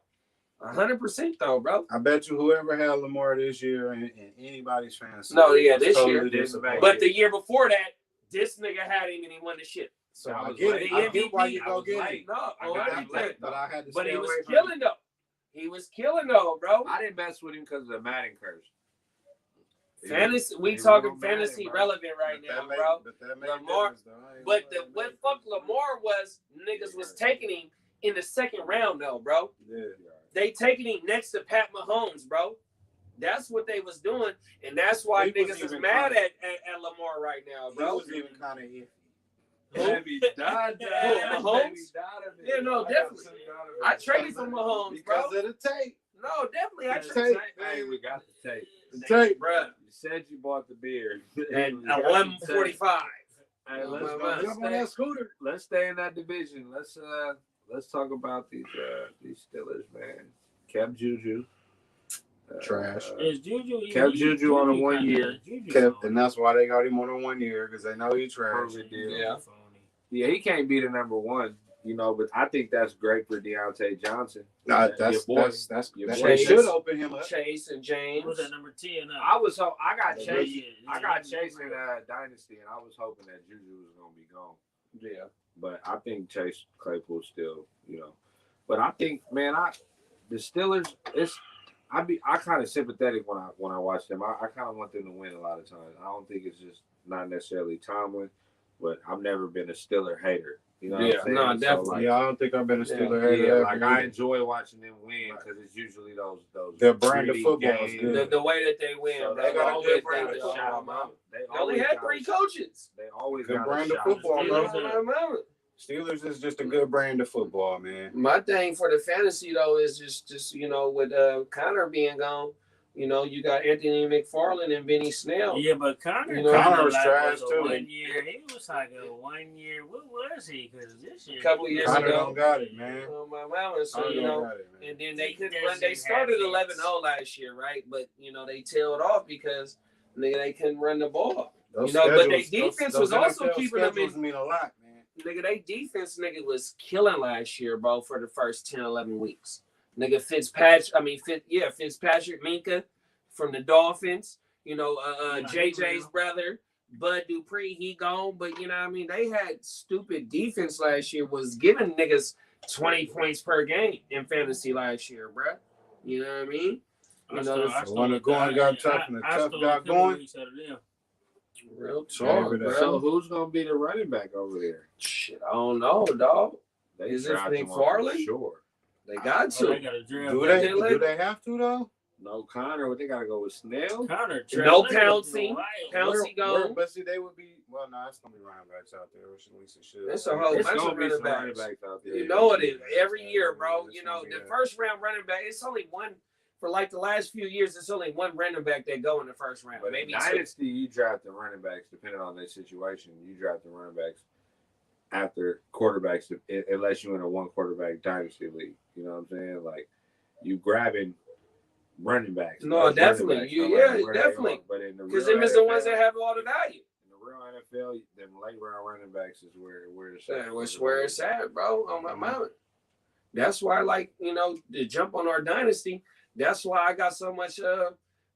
100% though, bro. I bet you whoever had Lamar this year in anybody's fantasy. No, yeah, this totally year. disappointed. But the year before that, this nigga had him and he won the shit. So I I was get late. it. I get why you I go was get late. it. No, I got him late, but I had to but stay he was away from killing though. He was killing though, bro. I didn't mess with him because of the Madden curse. Fantasy, we He talking was on Madden, fantasy bro. relevant right But that now, made- bro. But that made Lamar- a difference, though. I ain't But gonna lie, what that fuck made a Lamar was niggas was taking him in the second round though, bro. difference. They taking him next to Pat Mahomes, bro. That's what they was doing, and that's why He was niggas is even mad kinda- at Lamar right now, He bro. was even kind of iffy. Baby Dada. Mahomes? Baby Dada. Yeah, no, definitely. I traded for Mahomes, bro. Because of the tape. No, definitely. I The traded. tape. Hey, we got the tape. The tape. Bro. You said you bought the beer. And We got the 145. tape. Hey, Oh, let's my go. God. Jump on that scooter. Let's stay in that division. Let's talk about these Steelers, man. Kept Juju. Trash. Is Juju Kept Juju on a 1 year. Kept, and that's why they got him on a 1 year, because they know he trash. Perfect deal. Yeah. Yeah, he can't be the number one, but I think that's great for Deontay Johnson. Nah, Your boy. Your they boy. should open him up. Chase and James. Who's that number 10 now? I got Yeah, Chase. I got Chase in Dynasty, and I was hoping that Juju was gonna be gone. Yeah. But I think Chase Claypool still, But I think, man, the Steelers, I kind of sympathetic when I watch them. I kind of want them to win a lot of times. I don't think it's just not necessarily Tomlin, but I've never been a Steeler hater. You know what I'm saying? no, So, definitely. Yeah, I don't think I've been a Steeler hater. Yeah, ever like either. I enjoy watching them win because it's usually those Their brand of gritty football is games. good. The way that they win, So bro. they got a always good brand they of go shout on, 'em out. They only had 3 coaches. They always Good got brand a of shot. football, You bro. know what I'm saying? Steelers is just a good brand of football, man. My thing for the fantasy though is just with Connor being gone, you got Anthony McFarland and Benny Snell. Yeah, but Connor, Connor was like trash, a too. 1 year. He was like a 1 year. What was he? Because this year, A couple years Connor ago. don't got it, man. Oh my mama, so Connor don't got it, man. and then they couldn't He run. They doesn't started have 11-0 last year, right? But they tailed off because they couldn't run the ball. Those but they schedules- defense those was also NFL keeping them schedules in. mean a lot, man. They defense was killing last year, bro, for the first 10, 11 weeks. Fitzpatrick, Minka from the Dolphins, JJ's brother, Bud Dupree, he gone. But they had stupid defense last year, was giving niggas 20 points per game in fantasy last year, bro. You know what I mean? When the going got tough and the tough got going. Real So, talk, so bro. So who's gonna be the running back over there? Shit, I don't know, dog. They Is it drafted one for McFarland? Sure. They got to. They got a draft. Do they have to though? No Connor, but they gotta go with Snell. Connor, No Travis, Pouncey. Pouncey. Pouncey gone. But see, they would be. Well, no, it's gonna be running backs out there, which at least it should. It's a whole It's bunch gonna of be some running running backs. backs out there. You know it is. Every year, bro. It's gonna be The that. first round running back, it's only one. For like the last few years, it's only one running back that go in the first round. But Maybe in two. Dynasty, you draft the running backs depending on their situation. You draft the running backs after quarterbacks, unless you're in a 1 quarterback dynasty league. You know what I'm saying? Like you grabbing running backs. No, Those definitely. running backs, You- no matter yeah, where they definitely. are. But in the Because real them is the NFL, ones that have all the value. in the real NFL, them late round running backs is where it's Yeah, which where it's at, bro. On my mind. That's why, to jump on our dynasty. That's why I got so much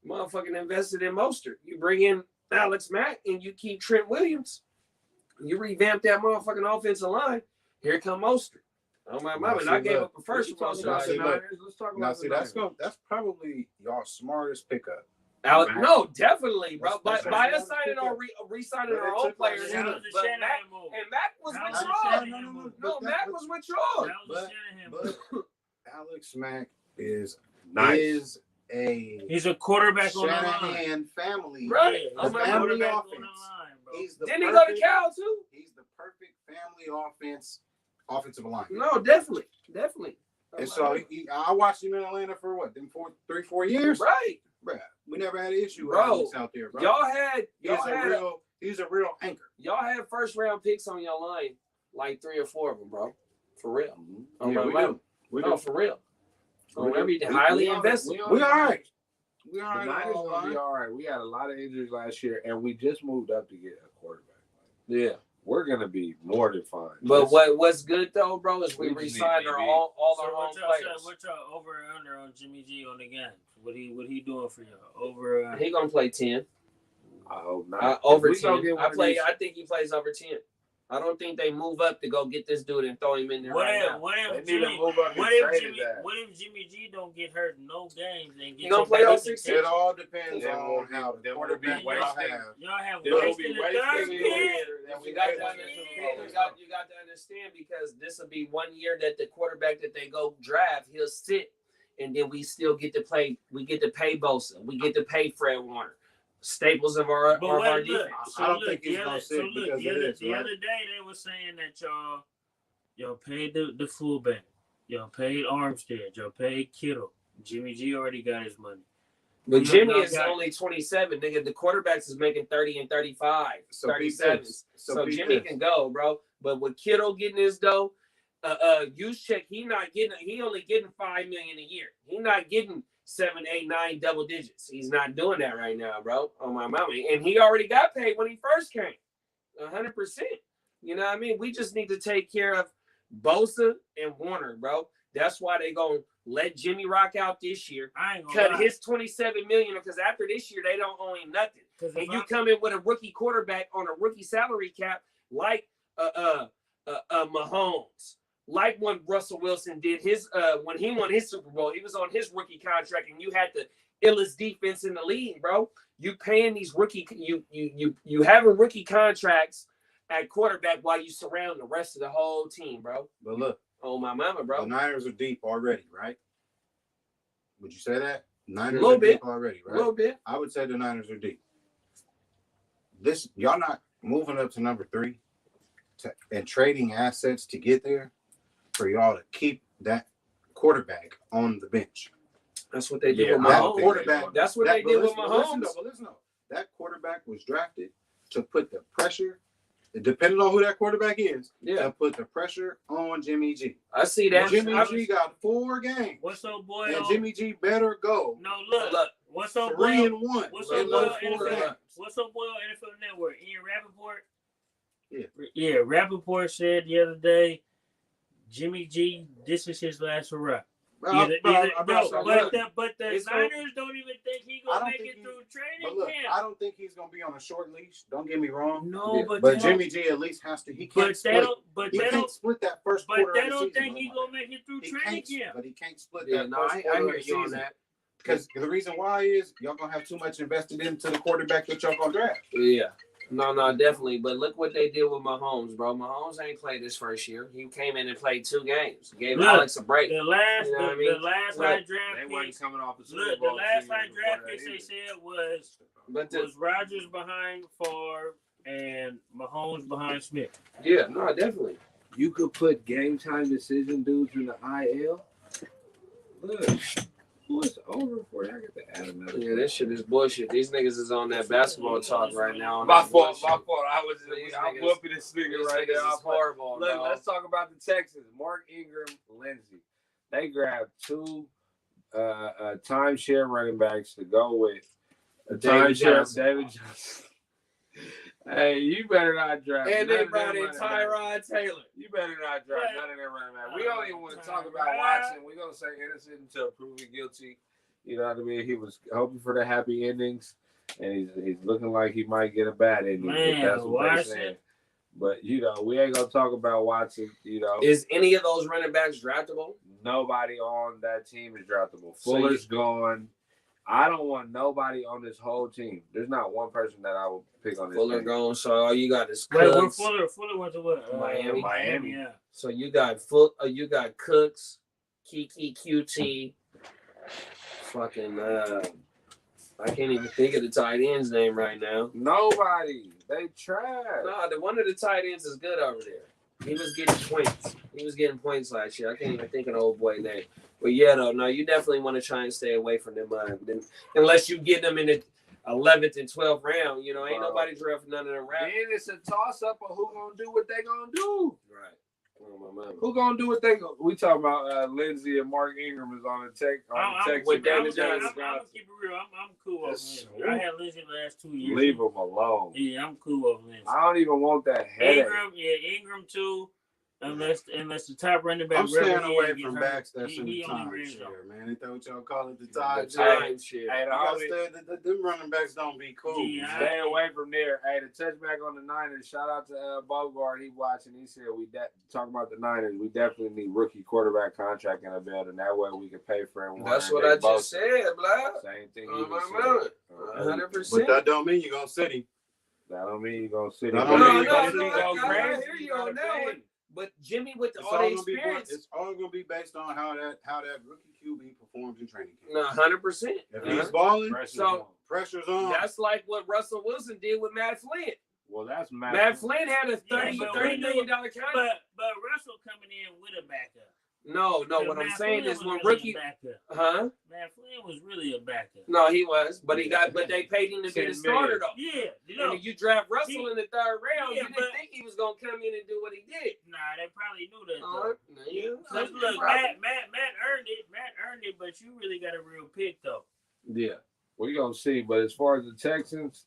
motherfucking invested in Mostert. You bring in Alex Mack and you keep Trent Williams. You revamp that motherfucking offensive line. Here come Mostert. On my mind. And I gave up a first Let's one. talk about the see, look. Niners. Let's talk Now, about see, the that's Niners. that's probably y'all smartest pickup. Alex, Mack. no, definitely, bro. That's By us what signing I'm our re-signing But our it own took like players, Shanahan. but Mac and Mac was That with was y'all. Shanahan move. No, Mac was with y'all. That was a Shanahan But move. Alex Mack is Nice. a He's a quarterback on the line. Shanahan family. Right. Yeah, I'm he's a like, family quarterback offense. on the line, bro. He's the Didn't he go to perfect- Cal too? He's the perfect family offensive line. No, definitely. And so I watched him in Atlanta for what, them 4 years? Right. Bruh, we never had an issue with Bro, Alex out there, bro. He's a real anchor. Y'all had first round picks on your line, like 3 or 4 of them, bro. For real. On Yeah, my we mind. do. We No, do. for real. We do. Everything highly invested. We all right. We all The right. Niners all gonna be right. all right. We had a lot of injuries last year, and we just moved up to get a quarterback. Yeah. we're gonna be more than fine. But what's good though, bro, is we re-signed all our own players. What y'all over and under on Jimmy G on the game? What he doing for y'all? Over. He gonna play 10. I hope not. Over 10. I think he plays over 10. I don't think they move up to go get this dude and throw him in there What if Jimmy G don't get hurt in no games and get gonna play all 16? It all depends on how the quarterback y'all have. Y'all have wasted the third pick. You got to understand because this will be 1 year that the quarterback that they go draft, he'll sit, and then we still get to play. We get to pay Bosa. We get to pay Fred Warner. Staples of our defense. I don't think he's gonna sit because of this. The other day they were saying that y'all paid the fullback, y'all paid Armstead, y'all paid Kittle. Jimmy G already got his money. But Jimmy is only 27, nigga. The quarterbacks is making 30 and 35, 37. So Jimmy can go, bro. But with Kittle getting his dough, Juszczyk, he only getting $5 million a year. He not getting 7, 8, 9 double digits. He's not doing that right now, bro. On my mama. And he already got paid when he first came. 100%. You know what I mean? We just need to take care of Bosa and Warner, bro. That's why they gonna let Jimmy rock out this year. Cut his $27 million because after this year they don't owe him nothing. And you come in with a rookie quarterback on a rookie salary cap like Mahomes. Like when Russell Wilson did his when he won his Super Bowl, he was on his rookie contract, and you had the illest defense in the league, bro. You paying these rookie, you having rookie contracts at quarterback while you surround the rest of the whole team, bro. But look, oh my mama, bro. The Niners are deep already, right? Would you say that? Niners are deep already, right? A little bit. I would say the Niners are deep. Y'all not moving up to number 3 and trading assets to get there for y'all to keep that quarterback on the bench. That's what they did with Mahomes. That's what they did with Mahomes. Listen, that quarterback was drafted to put the pressure, depending on who that quarterback is, to put the pressure on Jimmy G. I see that. Jimmy G got 4 games. What's up, boy? And Jimmy G better go. No, look. What's up, boy? 3-1. What's up, boy? What's up, boy? NFL Network. Ian Rappaport. Yeah. Rappaport said the other day, Jimmy G, this is his last hurrah. But the Niners don't even think he's gonna make it through training camp. I don't think he's gonna be on a short leash. Don't get me wrong. No, but Jimmy G at least has to. He can't split that first quarter. But they don't think he's gonna make it through training camp. But he can't split that first quarter of the season. Because the reason why is y'all gonna have too much invested into the quarterback that y'all gonna draft. Yeah. No, definitely. But look what they did with Mahomes, bro. Mahomes ain't played this first year. He came in and played 2 games. Gave Alex a break. The last high draft they wasn't coming off the Super Look, Bowl. The last high draft pick they said was Rodgers behind Favre and Mahomes behind Smith. Yeah, no, definitely. You could put game time decision dudes in the IL. Look. What's over for you? I got to add another. Yeah, this shit is bullshit. These niggas is on that basketball talk right now. My fault. I'm whooping this nigga right now. It's horrible. Look, let's talk about the Texans. Mark Ingram, Lindsey. They grabbed 2 timeshare running backs to go with David Johnson. Hey, you better not draft. And they brought in Tyrod Taylor. You better not draft none of them running back. We don't even want to talk about Watson. We're going to say innocent until proven guilty. You know what I mean? He was hoping for the happy endings, and he's looking like he might get a bad ending. Man, that's what they're saying. But, you know, we ain't going to talk about Watson, you know. Is any of those running backs draftable? Nobody on that team is draftable. Fuller's gone. I don't want nobody on this whole team. There's not one person that I would pick on this Fuller team. Gone, so all you got is Wait, Cooks. Fuller went to what? Miami. Yeah. So you got you got Cooks, Kiki, QT, fucking I can't even think of the tight end's name right now. Nobody. They trash. No, one of the tight ends is good over there. He was getting points. He was getting points last year. I can't even think of the old boy name. But yeah, though, no, you definitely want to try and stay away from them. Unless you get them in the 11th and 12th round, you know, ain't nobody drafting none of them rounds. Then it's a toss-up of who gonna do what they gonna do. Right. Oh, my who gonna do what they gonna? We talking about Lindsey and Mark Ingram is on the tech. With David Johnson. I'm gonna keep it real. I'm cool with him. I had Lindsey the last 2 years. Leave him alone. Yeah, I'm cool with Lindsey. I don't even want that headache. Ingram too. Unless the top running back. I'm staying away from backs that's in the time only share, man. Ain't that what y'all call it? The time share. Hey, them running backs don't be cool. Yeah, stay away from there. Hey, the touchback on the Niners. Shout out to Bogart. He watching. He said talking about the Niners. We definitely need rookie quarterback contract in the building. That way we can pay for him. That's what I just said, blah. Same thing. Oh, my man. 100%. But that don't mean you're gonna sit him. That don't mean you're gonna sit him. I hear you on that one. But Jimmy, with all the experience, it's all gonna be based on how that rookie QB performs in training camp. No, 100%. If he's balling, pressure's on. That's like what Russell Wilson did with Matt Flynn. Well, that's Matt Flynn had a $30 million contract. But Russell coming in with a backup. No. What I'm saying is when rookie, Matt Flynn was really a backup. No, he was, but they paid him to be the starter though. Yeah, and you draft Russell in the third round, you didn't think he was gonna come in and do what he did. Nah, they probably knew that. Though. Look, Matt earned it. Matt earned it, but you really got a real pick though. Yeah, we're gonna see. But as far as the Texans,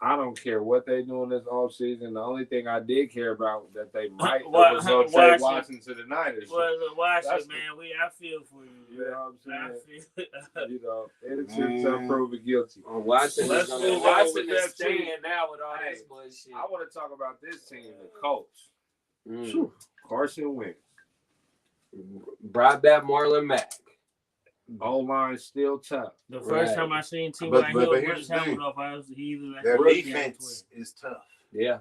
I don't care what they do in this offseason. The only thing I did care about that they might was going to trade Watson to the Niners. Washington, man, I feel for you. You know what I'm saying? You know, innocent proven guilty. Watson is staying now with all this bullshit. I want to talk about this team, the Colts. Carson Wentz. Brought back Marlon Mack. O-line still tough. The first time I seen T.Y. Hill with his helmet off, their defense is tough. Yeah,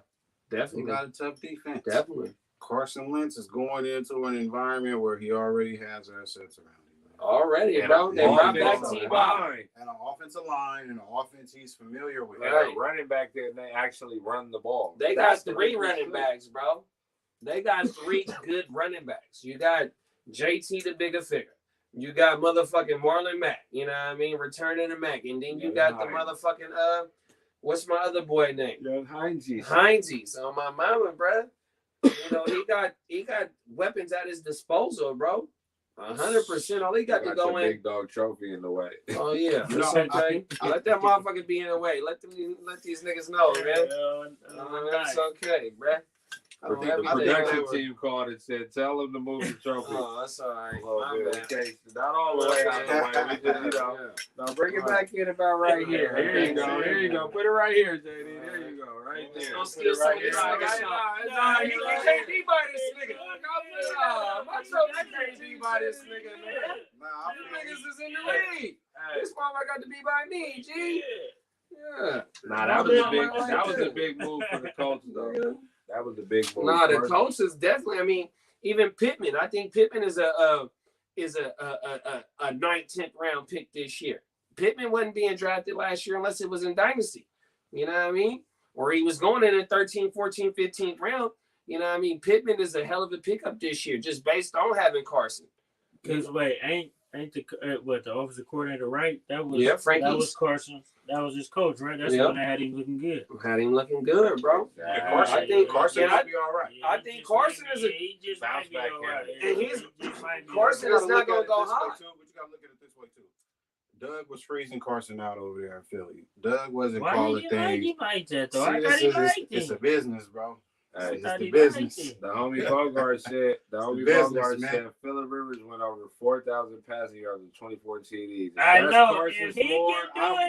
definitely. They got a tough defense. Definitely. Carson Wentz is going into an environment where he already has assets around him. Already, bro. They brought back T.Y. And an offensive line and an offense he's familiar with. Right. Running back there, they actually run the ball. They got 3 running backs, bro. They got 3 good running backs. You got JT, the bigger figure. You got motherfucking Marlon Mack, you know what I mean? Returning to Mack. And then you got the motherfucking, what's my other boy name? Heinze. On my mama, bro. You know, he got weapons at his disposal, bro. 100%. All he got to go in. Big dog trophy in the way. Oh, yeah. Okay. Let that motherfucker be in the way. Let these niggas know, man. That's okay, bro. The production team called and said, "Tell him to move the trophy." Oh, that's all right. Okay, not all the way out of the way. We just, now bring it back in about right here. Here you go. Here you go. Put it right here, JD. There you go. Right there. Put it right here. You can't be by this nigga. My trophy can't be by this nigga, man. You niggas is in the league. This motherfucker got to be by me, G. Yeah. Nah, that was a big move for the Colts, though. That was a big move. Nah, the Colts is definitely. I mean, even Pittman. I think Pittman is a 9th, 10th round pick this year. Pittman wasn't being drafted last year unless it was in Dynasty. You know what I mean? Or he was going in the 13th, 14th, 15th round. You know what I mean? Pittman is a hell of a pickup this year, just based on having Carson. Because wait, ain't the offensive coordinator right? That was Frankie. That was Carson. That was his coach, right? That's when they had him looking good. Had him looking good, bro. I think Carson will be all right. I think Carson is a bounce back candidate. And he's Carson is not going to go high. But you got to look at it this way too. Doug was freezing Carson out over there in Philly. Doug wasn't calling things. Why like that though? I thought he liked it. It's a business, bro. Hey, it's the business. The homie Bogart said. Phillip Rivers went over 4,000 passing yards with 24 TDs. I know. If he can do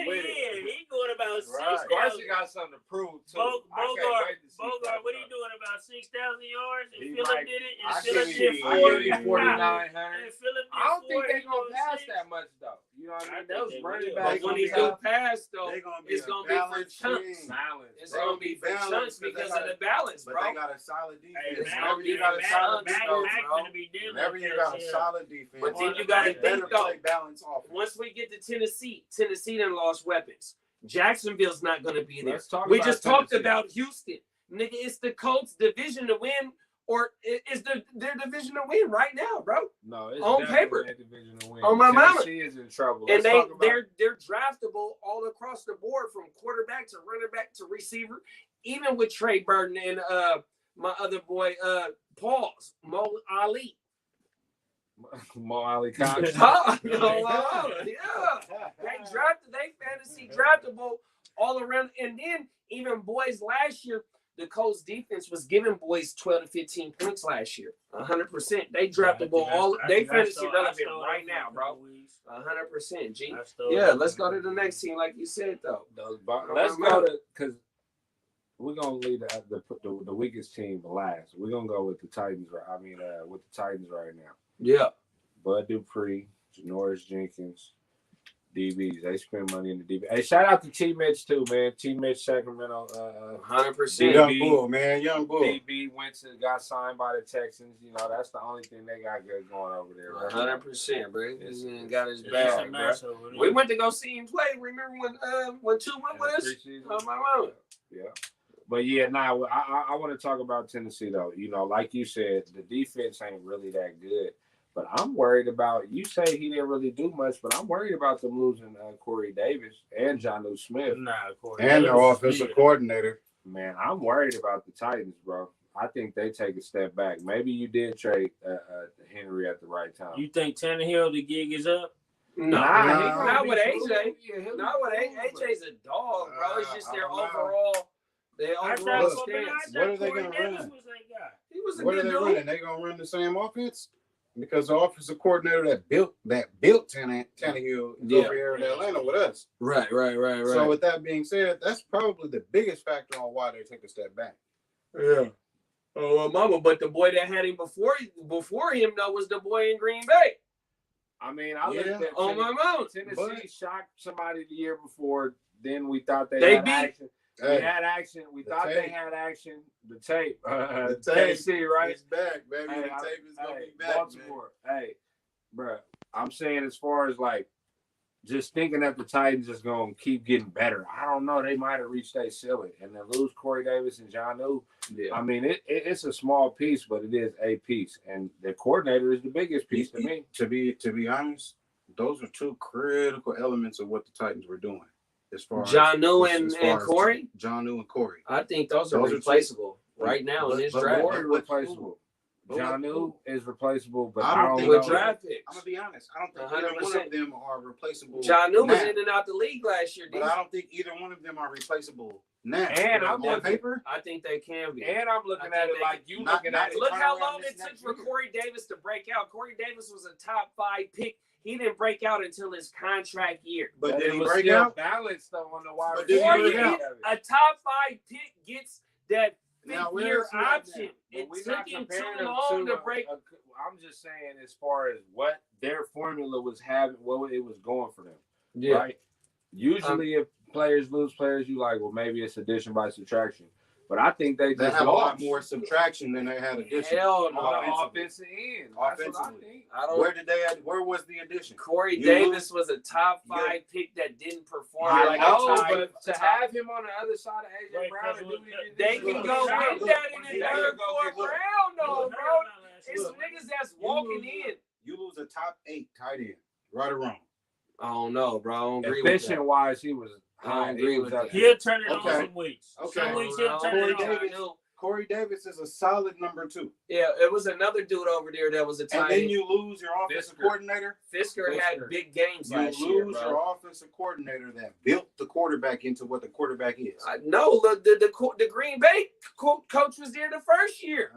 it, he going about 6,000. Carson got something to prove too. Bogart, what are you doing about 6,000 yards? If Phillip did it, and I Phillip did 4,900. I don't think they're gonna pass that much though. You know what I mean? Those running backs when he do pass though, it's gonna be for chunks. It's gonna be for chunks because of the balance, bro. They got a solid defense. Whenever you got a solid defense, but then you got to think though. Once we get to Tennessee done lost weapons. Jacksonville's not going to be there. We just talked about Houston, nigga. It's the Colts' division to win, or is their division to win right now, bro? No, it's on paper. Division to win. On my mama, Tennessee is in trouble. And they're draftable all across the board, from quarterback to running back to receiver, even with Trey Burton and my other boy, Mo Ali. Mo Ali Cox. Yeah. They fantasy drafted draftable all around. And then even Boiis last year, the Colts defense was giving Boiis 12 to 15 points last year. 100%. They draftable all. They fantasy relevant right now, bro. 100%. G. Yeah, let's go to the next team, like you said though. Let's go to because we're gonna leave the weakest team last. We're gonna go with the Titans. With the Titans right now. Yeah. Bud Dupree, Janoris Jenkins, DBs. They spend money in the DB. Hey, shout out to T. Mitch too, man. T. Mitch, Sacramento. 100%. Young Bull, man. Young Bull. DB got signed by the Texans. You know, that's the only thing they got good going over there. Right 100%, bro. This got his back, bro. We went to go see him play. Remember when Two went with us? Oh, my mom. Yeah. But yeah, now I want to talk about Tennessee though. You know, like you said, the defense ain't really that good. But I'm worried about. You say he didn't really do much, but I'm worried about them losing Corey Davis and Jonnu Smith. And their offensive coordinator. Man, I'm worried about the Titans, bro. I think they take a step back. Maybe you did trade Henry at the right time. You think Tannehill, the gig is up? Not with AJ. Not with AJ's a dog, bro. It's just their overall. Their overall stance. What are they going to run? He was a what good are they dude. running? They going to run the same offense? Because the offensive coordinator that built Tannehill is over here in Atlanta with us. Right. So with that being said, that's probably the biggest factor on why they take a step back. Yeah. Oh, well, mama, but the boy that had him before him though was the boy in Green Bay. I mean, I looked at on my mom. Tennessee shocked somebody the year before. Then we thought they had action. They had action. We thought they had action. The tape. The tape. Tennessee, right? It's back, baby. The tape is going to be back, Baltimore. Man. Hey, bro. I'm saying as far as like just thinking that the Titans is going to keep getting better. I don't know. They might have reached their ceiling. And then lose Corey Davis and Jonnu. Yeah. I mean, it's a small piece, but it is a piece. And the coordinator is the biggest piece to me. To be honest, those are two critical elements of what the Titans were doing. As far Jonnu and Corey? Jonnu and Corey. I think those are replaceable right now in this draft. Corey replaceable. Jonnu is replaceable, but I don't think with draft picks. I'm gonna be honest. I don't think either one of them are replaceable. Jonnu was in and out the league last year, but I don't think either one of them are replaceable now. And I'm on paper, I think they can be. And I'm looking at it like you looking at it. Look how long it took for Corey Davis to break out. Corey Davis was a top 5 pick. He didn't break out until his contract year. But did he break out? Balanced though on the wide. A top 5 pick gets that 5th year option. It took him too long to break. I'm just saying, as far as what their formula was having, what it was going for them. Yeah. Right. Usually, if players lose players, you like, well, maybe it's addition by subtraction. But I think they just have a lot more subtraction than they had addition. Hell no. On the offensive end. Offensively. Where was the addition? Corey Davis was a top 5 pick that didn't perform. I know, but to have him on the other side of AJ Brown, they can go with that in the third, 4th round, though, bro. It's niggas that's walking in. You lose a top 8 tight end, right or wrong. I don't know, bro. I don't agree with that. Efficient-wise, he was. I agree with that. He'll turn it on some weeks. Okay. Some weeks he'll turn it on. Corey Davis is a solid number 2. Yeah, it was another dude over there that was a tight end. And then you lose your offensive coordinator. Fisker had big games last year, You lose your offensive coordinator that built the quarterback into what the quarterback is. No, the Green Bay coach was there the first year.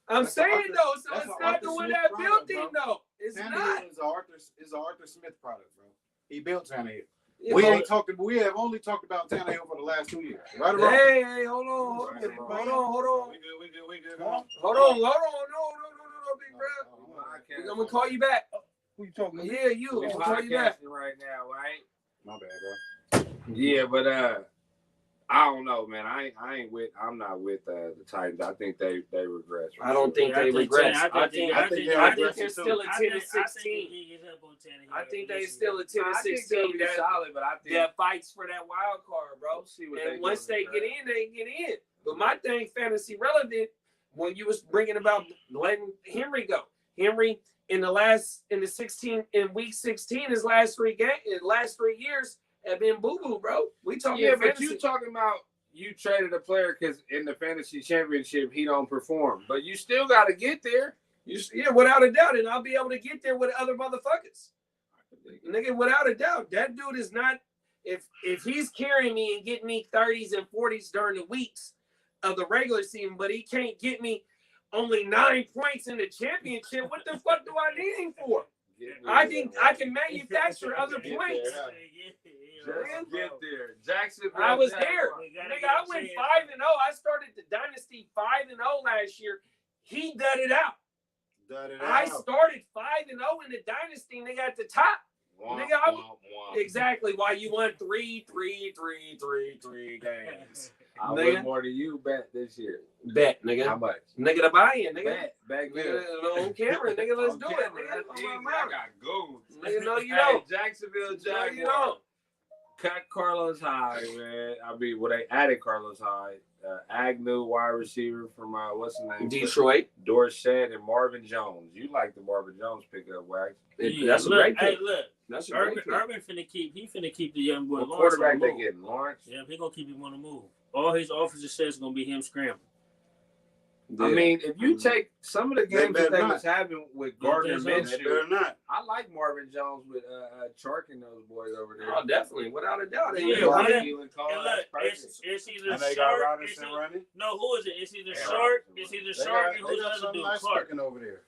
I'm saying though, so it's not the one that built him though. It's not. Is an Arthur Smith product, bro. He built Tannehill. Yeah, we have only talked about Tannehill for the last 2 years. Right or wrong? Hey, hold on. We good. Hold on. No, big bro. I'm gonna call you back. Who you talking to? Yeah, you. I'm gonna call you back right now, right? My bad, bro. Yeah, but I don't know, man. I'm not with the Titans. I think they regress. I don't think they regress. I think they're still a 10 and 16. I think they still a 10 and 16 that fights for that wild card, bro. And once they get in, they get in. But my thing, fantasy relevant, when you was bringing about letting Henry go. Henry in week 16, his last 3 years have been boo-boo, bro. We talking but you talking about you traded a player because in the fantasy championship he don't perform, but you still got to get there. Without a doubt, and I'll be able to get there with other motherfuckers. Nigga, without a doubt, that dude is not. if he's carrying me and getting me 30s and 40s during the weeks of the regular season, but he can't get me only 9 points in the championship, what the fuck do I need him for? I can manufacture other points. Just get there. Jacksonville. I was there. Nigga, I went 5-0. I started the dynasty 5-0 last year. He dud it out. I started 5-0 in the dynasty, nigga, at the top. Nigga, exactly why you won 3 games. I win more than you bet this year. Bet, nigga. How much? Nigga, the buy-in, nigga. Bet. Back there. On camera, nigga. Let's do it, nigga. I got goons. Nigga, no, you don't. Jacksonville Jaguars. No, you don't. Cut Carlos Hyde, man. I mean, well, they added Carlos Hyde. Agnew, wide receiver from, what's the name? Detroit. Dorset and Marvin Jones. You like the Marvin Jones pickup, Wax? That's a great pick. Hey, look. That's a great pick. Urban finna keep the young boy. What quarterback they getting? Lawrence? Yeah, he gonna keep him on the move. All his officer says is gonna be him scrambling. Yeah. I mean, if you take some of the games that they was having with Gardner Minshew, I like Marvin Jones with Chark and those boys over there. Oh, definitely, without a doubt. It's either Shark. No, who is it? It's either Shark. It's either Shark and who's the other dude? Clark over there.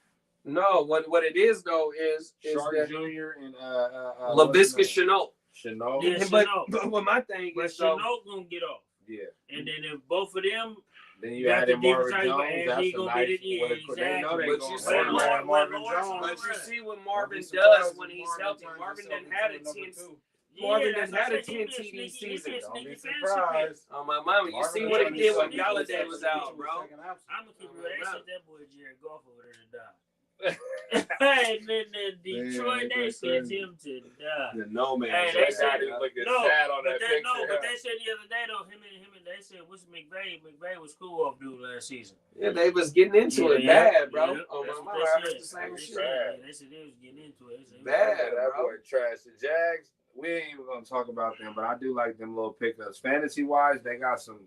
No, what it is though is Shark Jr. and LaVisca Chenault. Chenault. Yeah, but what my thing but is, so Chenault gonna get off. Yeah. And then if both of them. Then you add in Marvin Jones. That's he gonna get it. Yeah, exactly. But you see what Marvin does when he's healthy. Marvin done had a 10. Marvin done had a 10 TD season. Don't be surprised. Oh my mama, you see what he did when Galladay was out, bro. I'm gonna keep it. They sent that boy Jared Goff over there to die. And then Detroit, they sent him to die. The no man. Hey, they said looking no, sad on but that picture. No, but they said the other day though, him and they said, "What's McVay? McVay was cool off dude last season." Yeah, they was getting into it bad, bro. Yeah, oh my mama, I heard the same shit. They said they was getting into it. Bad, that boy trash. The Jags, we ain't even gonna talk about them, but I do like them little pickups. Fantasy wise, they got some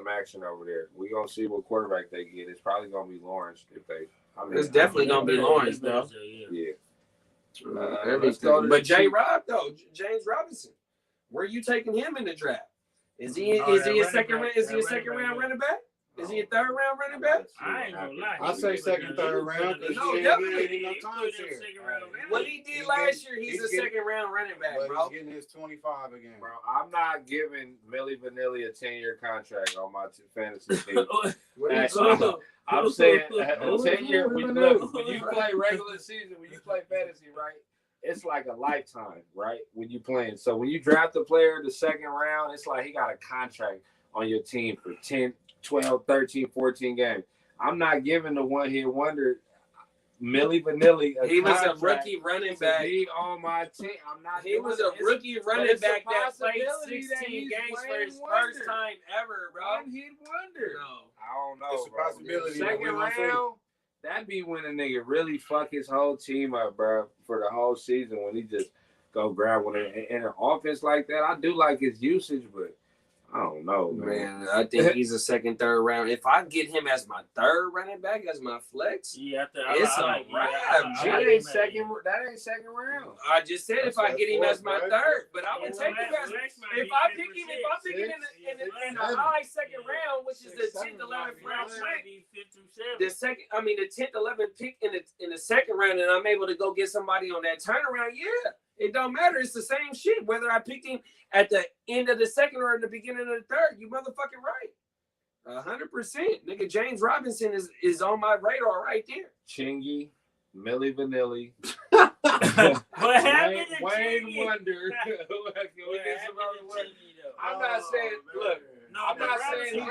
action over there. We gonna see what quarterback they get. It's probably gonna be Lawrence if they. It's definitely gonna be Lawrence though. Yeah. But J. Rob though, James Robinson, where are you taking him in the draft? Is he a second round running back? Is he a third round running back? I ain't gonna lie. I say second, third round. No, definitely. What he did last year, he's a second round running back, bro. He's getting his 25 again, bro. I'm not giving Millie Vanilli a 10-year contract on my fantasy team. I'm saying a 10-year. When you play regular season, when you play fantasy, right? It's like a lifetime, right? When you playing. So when you draft a player the second round, it's like he got a contract on your team for 10, 12, 13, 14 games. I'm not giving the one-hit wonder Millie Vanilli he was a rookie running back. Be on my team. I'm not. He was a rookie running back that played 16 games for his first time ever, bro. One-hit wonder. No. I don't know, it's a possibility. Second round, that'd be when a nigga really fuck his whole team up, bro, for the whole season when he just go grab one. In an offense like that, I do like his usage, but I don't know, man. I think he's a second, third round. If I get him as my third running back, as my flex, it's a wrap. That ain't second round. I just said if I get him as my third, but I would take him as if I pick him in the high second round, which is the 10th, 11th round pick. The 10th, 11th pick in the second round, and I'm able to go get somebody on that turnaround. Yeah. It don't matter. It's the same shit. Whether I picked him at the end of the second or in the beginning of the third, you motherfucking right. 100%. Nigga, James Robinson is on my radar right there. Chingy, Millie Vanilli. What happened to Wayne Wonder. I'm not saying, look. I'm not saying he's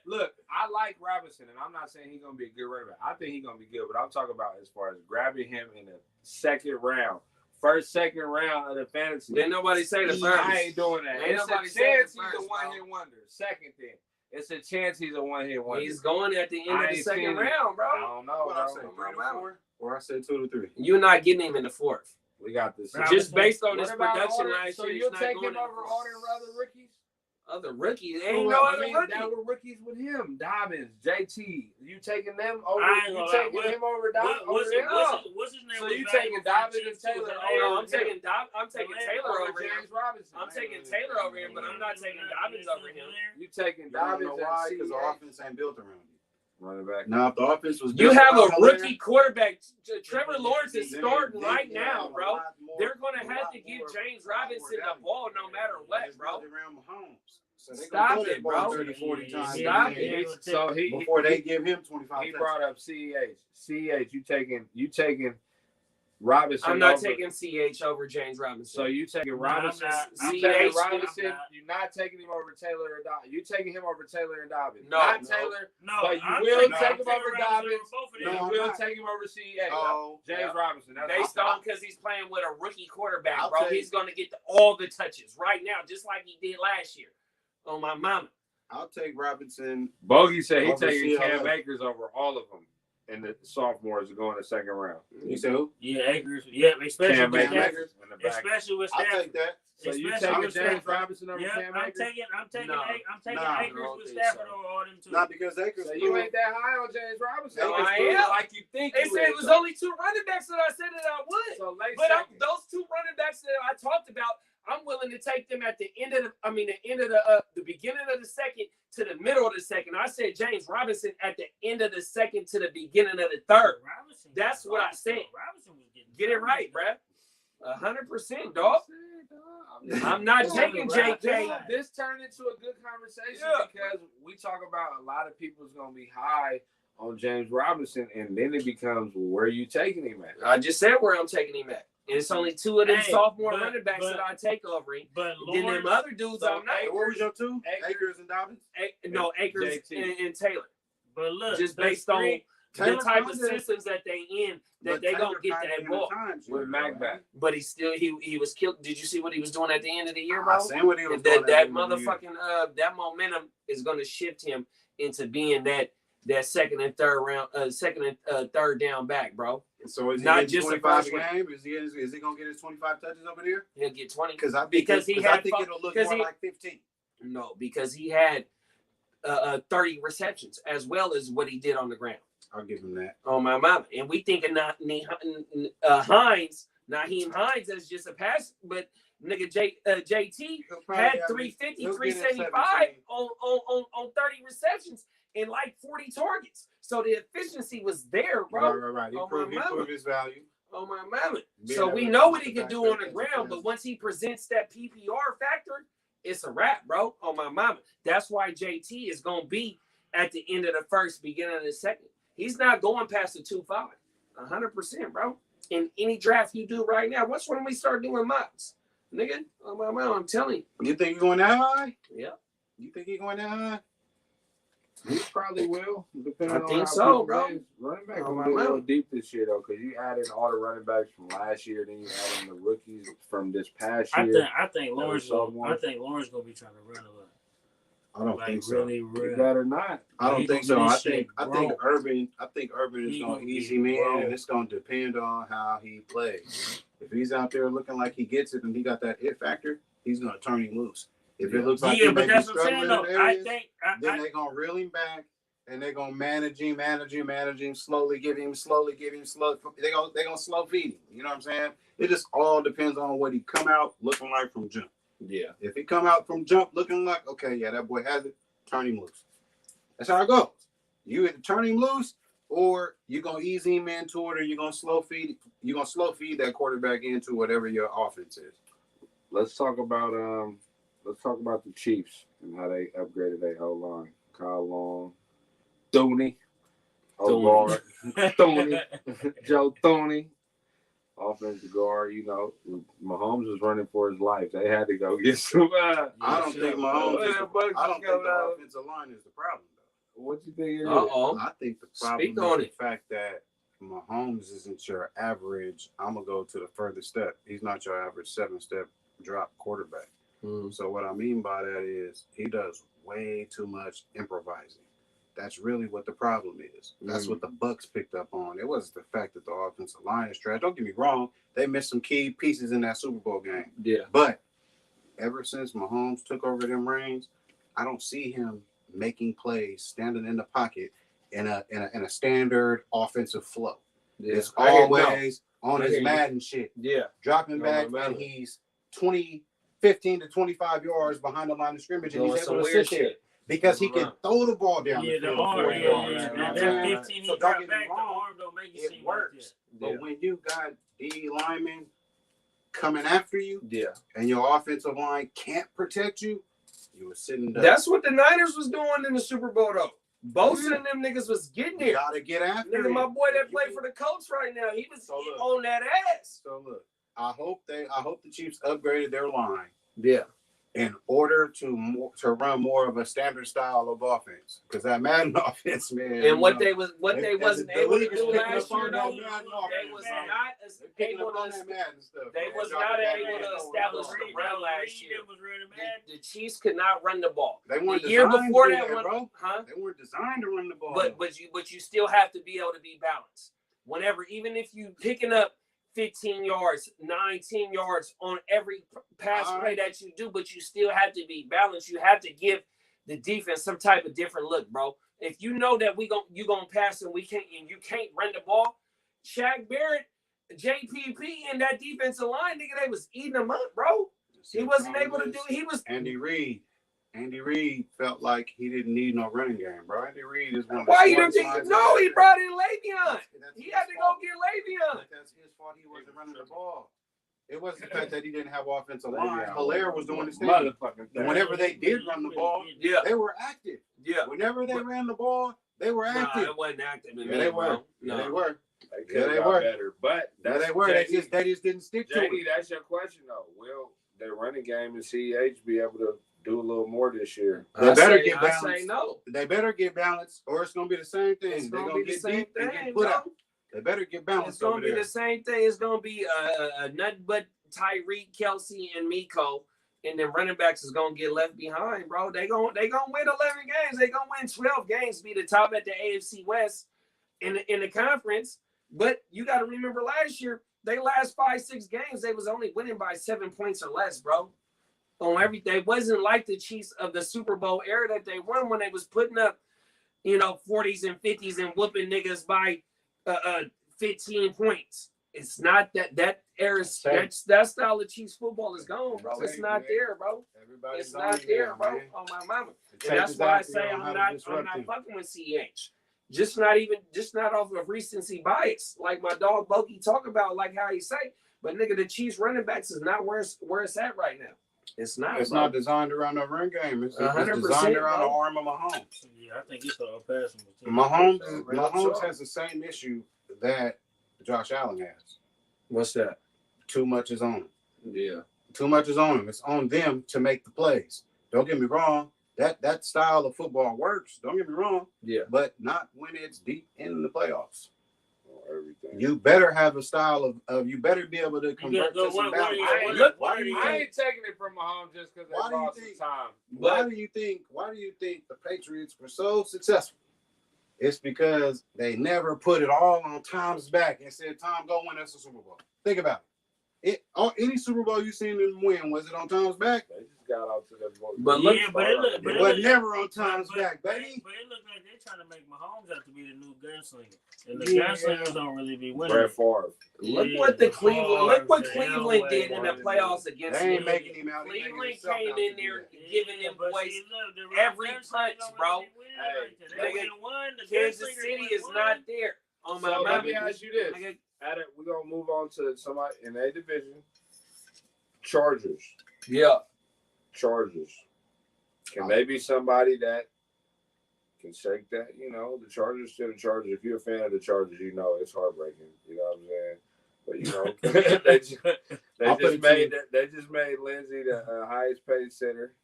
look, I like Robinson, and I'm not saying he's gonna be a good running back. I think he's gonna be good, but I'm talking about as far as grabbing him in the second round. First, second round of the fantasy. Didn't nobody say the first. I ain't doing that. It's a chance he's a one-hit wonder. Second thing. It's a chance he's a one-hit wonder. He's going at the end of the second round, bro. I don't know. What I say, 3 to 4? Or I said 2 to 3. You're not getting him in the fourth. We got this. Just based on his production last year. So you'll take him over all the other rookies? Other rookies. Ain't no other rookies. That were rookies with him. Dobbins, JT. You taking them over? I ain't You gonna taking lie. him over Dobbins? What's his name? So you taking Dobbins and Taylor? I'm taking Taylor over him. James Robinson. I'm taking Taylor over him, but I'm not taking Dobbins over him. You taking You don't Dobbins know and why? Because the CA? offense ain't built around you. Running back. Now, if the offense was You built have a around rookie Hilaire, quarterback. Trevor Lawrence is then- starting then right you now, have a bro. lot more- They're going to a have lot to give more- James a lot Robinson more the ball no matter value. what, It's bro. built around Mahomes. So they Stop gonna throw it, that ball bro. 30, 40 times. Stop a game it. So before they give him 25. He brought up CEH. CEH, you taking Robinson. I'm not over. taking CH over James Robinson. So you taking Robinson? I'm You not. taking CH, Robinson? I'm not. You're not taking him over Taylor or Dobbins. You taking him over Taylor and Dobbins? No, Not no. Taylor. No, But you I'm will taking- take I'm him taking over Robinson Dobbins. both of You them. No, I'm will not. take him over CEH. Oh, James yeah. Robinson. That's Based my on because he's playing with a rookie quarterback, I'll bro. take- He's going to get all the touches right now, just like he did last year. On my mama. I'll take Robinson. Bogey said he's Over taking CLA. Cam Akers over all of them, and the sophomores are going the second round. You say who? Yeah, Akers. Yeah, especially Cam with Akers. Stafford. in the back. Especially with I'll Stafford. take that. So you Especially taking with James Stafford. Robinson over Yeah, Cam I'm Akers? taking No. Akers don't with think Stafford so. over all them two. Not because Akers. So you ain't that high on James Robinson. No, I It's am. like you think They you said is, it was though. only two running backs that I said that I would. So late But second. those two running backs that I talked about, I'm willing to take them at the end of the beginning of the second to the middle of the second. I said James Robinson at the end of the second to the beginning of the third. Robinson. That's what I said. Robinson was getting Get it right, bruh. 100%, dog. I'm not taking JK. This turned into a good conversation Yeah. because we talk about a lot of people's going to be high on James Robinson, and then it becomes where you taking him at. I just said where I'm taking him at. And it's only two of them Hey, sophomore but- running backs but- that I take over him. But Then them other dudes So I'm not. What was your two? Akers. Akers and Dobbins? No, Akers JT. and Taylor. But look, Just the based on three- the Taylor type of Swift. systems that they in, that But they Taylor gonna get got that in ball. the times, With Mac back. But he was killed. Did you see what he was doing at the end of the year, I bro? seen what he was That doing at the end of the year. motherfucking that momentum is gonna shift him into being that second and third down back, bro. So is he Not getting just a 25 first a game? Is he gonna get his 25 touches over there? He'll get 20 Because I think Because he had fun- it'll look because more he- like 15. No, because he had 30 receptions as well as what he did on the ground. I'll give him that. On my mama. And we thinking Naheem Hines as just a pass, but nigga JT He'll probably had have- 350, he'll get his 375 17. on 30 receptions and like 40 targets. So the efficiency was there, bro. Right. He Oh, proved my mama. his value. On my mama. Being So able we to know push what he the can do back on the there, ground, that's but once he presents that PPR factor, it's a wrap, bro. On my mama. That's why JT is gonna be at the end of the first, beginning of the second. He's not going past the 2.5. 100%, bro. In any draft you do right now, what's when we start doing mocks? Nigga, on my mama, I'm telling you. You think he's going that high? Yeah. You think he's going that high? He probably will. Depending I on think how so, people bro. play. Running back Oh, gonna my be a little mouth. deep this year though, because you added all the running backs from last year, then you add in the rookies from this past year. I think Lawrence sophomore. gonna be trying to run a lot. I don't Like think so. really, You really. better not. I don't He think gonna so. get his I shit think grown. Urban is He going gonna to ease get him in, grown. and it's going to depend on how he plays. If he's out there looking like he gets it and he got that it factor, he's going to turn him loose. If it looks like he Yeah, may but be that's what I'm saying struggling though. in I areas, think then they're going to reel him back, and they're going to manage him, slowly give him, slow. They're going to slow feed him. You know what I'm saying? It just all depends on what he come out looking like from jump. Yeah. If he come out from jump looking like, okay, yeah, that boy has it, turn him loose. That's how it goes. You either turn him loose or you're gonna ease him into it, or you're gonna slow feed that quarterback into whatever your offense is. Let's talk about the Chiefs and how they upgraded their O line. Kyle Long, Thuney, guard, Thuney, Joe Thuney, offensive guard. You know, Mahomes was running for his life. They had to go get some. I don't think Mahomes. I don't think the offensive line is the problem, though. What you think it is? I think the problem Speak on is it. the fact that Mahomes isn't your average. I'm gonna go to the further step. He's not your average 7-step drop quarterback. So what I mean by that is he does way too much improvising. That's really what the problem is. That's what the Bucks picked up on. It wasn't the fact that the offensive line is trash. Don't get me wrong. They missed some key pieces in that Super Bowl game. Yeah. But ever since Mahomes took over them reins, I don't see him making plays, standing in the pocket in a standard offensive flow. Yeah. It's always on his Madden shit. Yeah. Dropping back, and he's 15 to 25 yards behind the line of scrimmage, and he's able to sit there because he can throw the ball down the field. That 15 he dropped back, the arm don't make it works. But when you got D linemen coming after you, and your offensive line can't protect you, you were sitting there. That's what the Niners was doing in the Super Bowl, though. Bosa and them niggas was getting there. You gotta get after it. My boy that played for the Colts right now, he was on that ass. So look, I hope the Chiefs upgraded their line. Yeah. In order to run more of a standard style of offense, because that Madden offense, man. And what they wasn't able to do last year, though, they was not able to establish the run last year. The Chiefs could not run the ball. They weren't the year before that, they weren't designed to run the ball. But you still have to be able to be balanced. Whenever, even if you picking up 15 yards, 19 yards on every pass play that you do, but you still have to be balanced. You have to give the defense some type of different look, bro. If you know that you gonna pass and you can't run the ball, Shaq Barrett, JPP, and that defensive line, nigga, they was eating them up, bro. He wasn't able to do. He was Andy Reid felt like he didn't need no running game, bro. Andy Reid is one of the why you don't think? No, he brought in Le'Veon. He had to go get Le'Veon. That's his fault. He wasn't running the ball. It wasn't the fact that he didn't have offensive line. Hilaire was doing his thing. Whenever they did run the ball, they were active. Yeah. Whenever they ran the ball, they were active. It wasn't active. They were. No. They were. They were better, but they were. They just didn't stick to it. That's your question, though. Will their running game and CEH be able to do a little more this year? They better get balanced. I say no. They better get balanced, or it's gonna be the same thing. They're gonna get deep and get put out. They better get balanced. It's gonna be the same thing. It's gonna be a nothing but Tyreek, Kelsey, and Miko, and then running backs is gonna get left behind, bro. They gonna win 11 games. They gonna win 12 games. Be the top at the AFC West in the conference. But you got to remember last year, they last 5-6 games, they was only winning by 7 points or less, bro. On everything. It wasn't like the Chiefs of the Super Bowl era that they won when they was putting up, 40s and 50s and whooping niggas by 15 points. It's not that era. That style of Chiefs football is gone, bro. It's not there, bro. It's not there, bro. On my mama. And that's why I say I'm not fucking with CH. Just not off of recency bias, like my dog Bokey talk about, like how he say. But nigga, the Chiefs running backs is not where it's at right now. It's not. It's not designed around the run game. It's designed around the arm of Mahomes. Yeah, I think it's all passing. Mahomes has the same issue that Josh Allen has. What's that? Too much is on him. Yeah. Too much is on him. It's on them to make the plays. Don't get me wrong. That style of football works. Don't get me wrong. Yeah. But not when it's deep in the playoffs. Everything. You better have a style of you better be able to convert to some balance. I ain't taking it from Mahomes just because they lost some time. Why do you think the Patriots were so successful? It's because they never put it all on Tom's back and said, Tom, go win us a Super Bowl. Think about it. Any Super Bowl you seen them win, was it on Tom's back? They just got out to that boat. But it was never on Tom's back, baby. But it looked like they're trying to make Mahomes out to be the new gunslinger. And the gunslingers don't really be winning. Brett Favre. Look what Cleveland did in the playoffs against them. They ain't making him out. Cleveland came in there giving them boys every punch, bro. Kansas City is not there. Let me ask you this. We're going to move on to somebody in a division. Chargers. Yeah. Chargers. Can they be somebody that can shake that? The Chargers still the Chargers. If you're a fan of the Chargers, it's heartbreaking. You know what I'm saying? But, they just made Lindsey the highest paid center.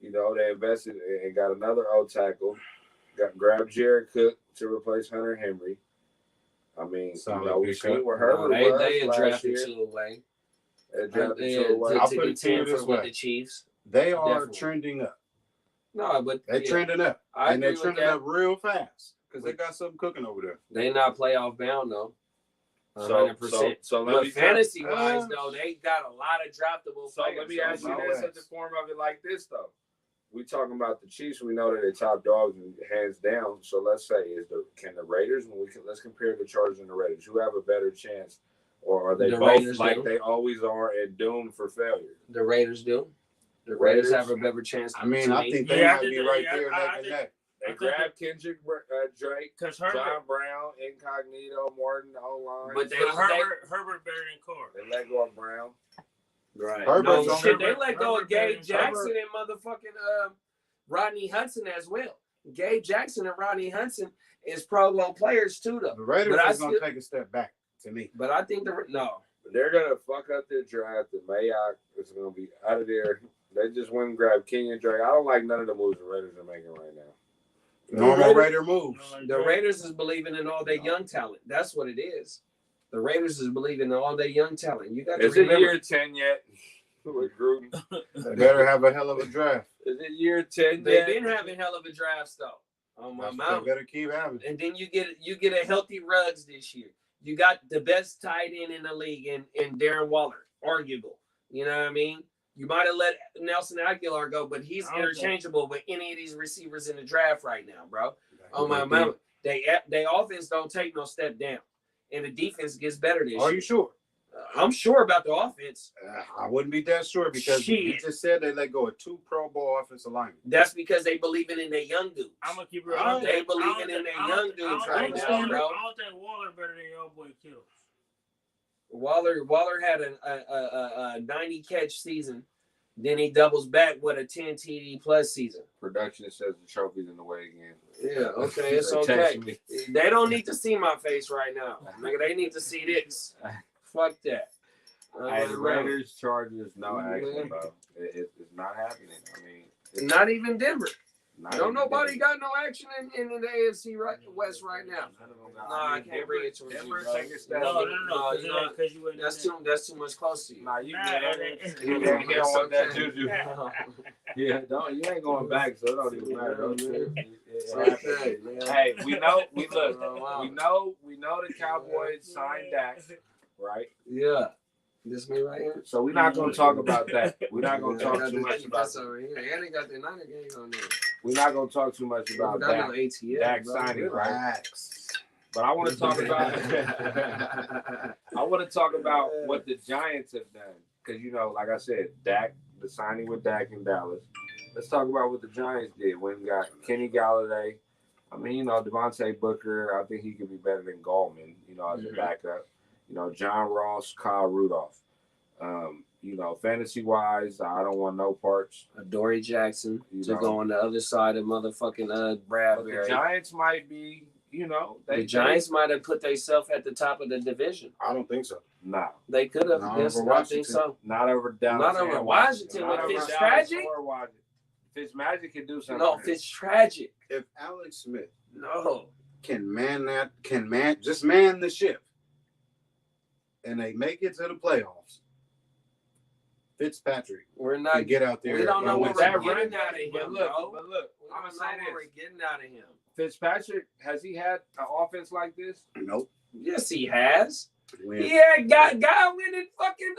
They invested and got another O tackle. Grabbed Jared Cook to replace Hunter Henry. I mean, we seen what Herbert was they had last drafted year. two away. I'll put it to you this way. The Chiefs. They are trending up. No, but they're trending up. And they're trending up real fast because they got something cooking over there. They not playoff bound, though. 100%. But fantasy-wise, though, they got a lot of draftable players. So let me ask you this at the form of it like this, though. we talking about the Chiefs. We know that they're top dogs and hands down. So let's say can the Raiders? Let's compare the Chargers and the Raiders. Who have a better chance, or are they both Raiders like do. they always are and doomed for failure? The Raiders do. The Raiders have a better chance. I mean, I think they might be right there neck and neck. They grabbed Kendrick Drake, John Brown, Incognito, Martin, O-line. But Herbert better than Carr. They let go of Brown. Right. Herbert's No, on shit, there. they let go of Gabe Herbert. Jackson and motherfucking Rodney Hudson as well. Gabe Jackson and Rodney Hudson is Pro Bowl players too, though. The Raiders But are going to take a step back to me. But I think They're gonna fuck up their draft. And Mayock is gonna be out of there. They just went and grabbed Kenyon Drake. I don't like none of the moves the Raiders are making right now. Normal Raider moves. the Raiders is believing in all their young talent. That's what it is. The Raiders is believing in all their young talent. You got to Is it remember. year 10 yet? With Gruden. They better have a hell of a draft. Is it year 10 They've yet? been having hell of a drafts though. On my That's what mouth. they better keep having. And then you get a healthy Ruggs this year. You got the best tight end in the league in Darren Waller, arguable. You know what I mean? You might have let Nelson Aguilar go, but he's interchangeable with any of these receivers in the draft right now, bro. On my mouth. They offense don't take no step down. And the defense gets better this year. Are you sure? I'm sure about the offense. I wouldn't be that sure because you just said they let go of 2 Pro Bowl offensive linemen. That's because they believing in their young dudes. I'm gonna keep it They real. believing in their young dudes right now, bro. I don't think Waller better than your boy Kittle. Waller had a 90 catch season. Then he doubles back with a 10 TD plus season. Production says the trophy's in the way again. Yeah, okay, it's okay. They don't need to see my face right now. Nigga, they need to see this. Fuck that. Hey, the Raiders, Chargers, no action, bro. It's not happening. I mean, not even Denver. not Don't even nobody Denver. got no action in the AFC West right now. No, I can't bring it to you, Denver, bro. take a step. No, you know, because you ain't. That's too much close to you. Nah, you Nah, don't want that juju. No. Yeah, you ain't going back, so it don't even matter. Don't you? It's okay, man. Hey, we know the Oh, Cowboys signed Dak, right? Yeah. This me right here? So we're not gonna talk about that. We're not gonna talk too much about that. Over here. And they got the Niner game on there. We're not gonna talk too much about Got no Dak. ATL, Dak bro. signing, right? Relax. But I want to talk about what the Giants have done. Because, like I said, Dak, the signing with Dak in Dallas. Let's talk about what the Giants did. When we got Kenny Galladay. I mean, Devontae Booker, I think he could be better than Gallman, as a backup. John Ross, Kyle Rudolph. Fantasy-wise, I don't want no parts. Dory Jackson to go on the other side of motherfucking Bradbury. The Giants might be, the Giants might have put themselves at the top of the division. I don't think so. No. They could have. Not Yes, over I think so. Not over Dallas. Not over Washington with Fitztragic. Fitzmagic can do something. No, Fitztragic. If Alex Smith No. can man the ship, and they make it to the playoffs, Fitzpatrick We're can not. get out there. We don't know what we're that getting run- out of him, But look, bro. I'm I gonna don't say know what we're this. getting out of him. Fitzpatrick, has he had an offense like this? Nope. Yes, he has. When- He had guy winning fucking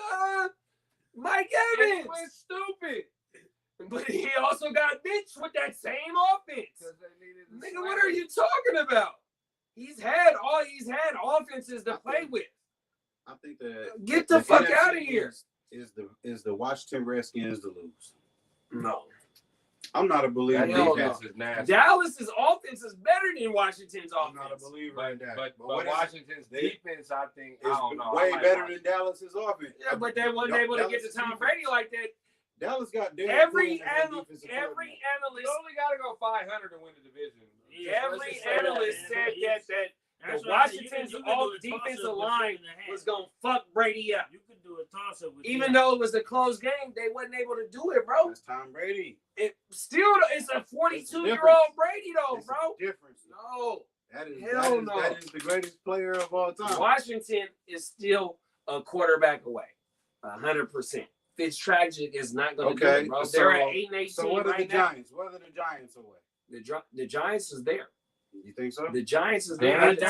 Mike It Evans. went stupid. But he also got bitched with that same offense. Nigga, what are you talking about? He's had offenses to play with. I think that Get the fuck NFC out of here. Is the Washington Redskins to lose? No. I'm not a believer. That in Hell that. defense is nasty. Dallas's offense is better than Washington's I'm not a offense. believer in that. But what is- Washington's defense, I think, I is don't know. way I like better Washington. than Dallas's offense. Yeah, but they wasn't able to get to Tom Brady like that. Dallas got Darren Every Quinn as their analyst, defensive every coordinator. analyst, You only got to go 500 to win the division. every analyst said that That's the why I said Washington's you can do a defensive toss-up line with 7.5. was gonna fuck Brady up. You could do a toss-up with Even though it was a close game, they wasn't able to do it, bro. That's Tom Brady. It's a 42-year-old Brady though, It's bro. a difference. No. That is the greatest player of all time. Washington is still a quarterback away. 100%. Fitztragic is not going to do it, bro. They're at 8-18 So what are right the now. Giants? What are the Giants away? The Giants is there. You think so? The Giants is The there. Giants?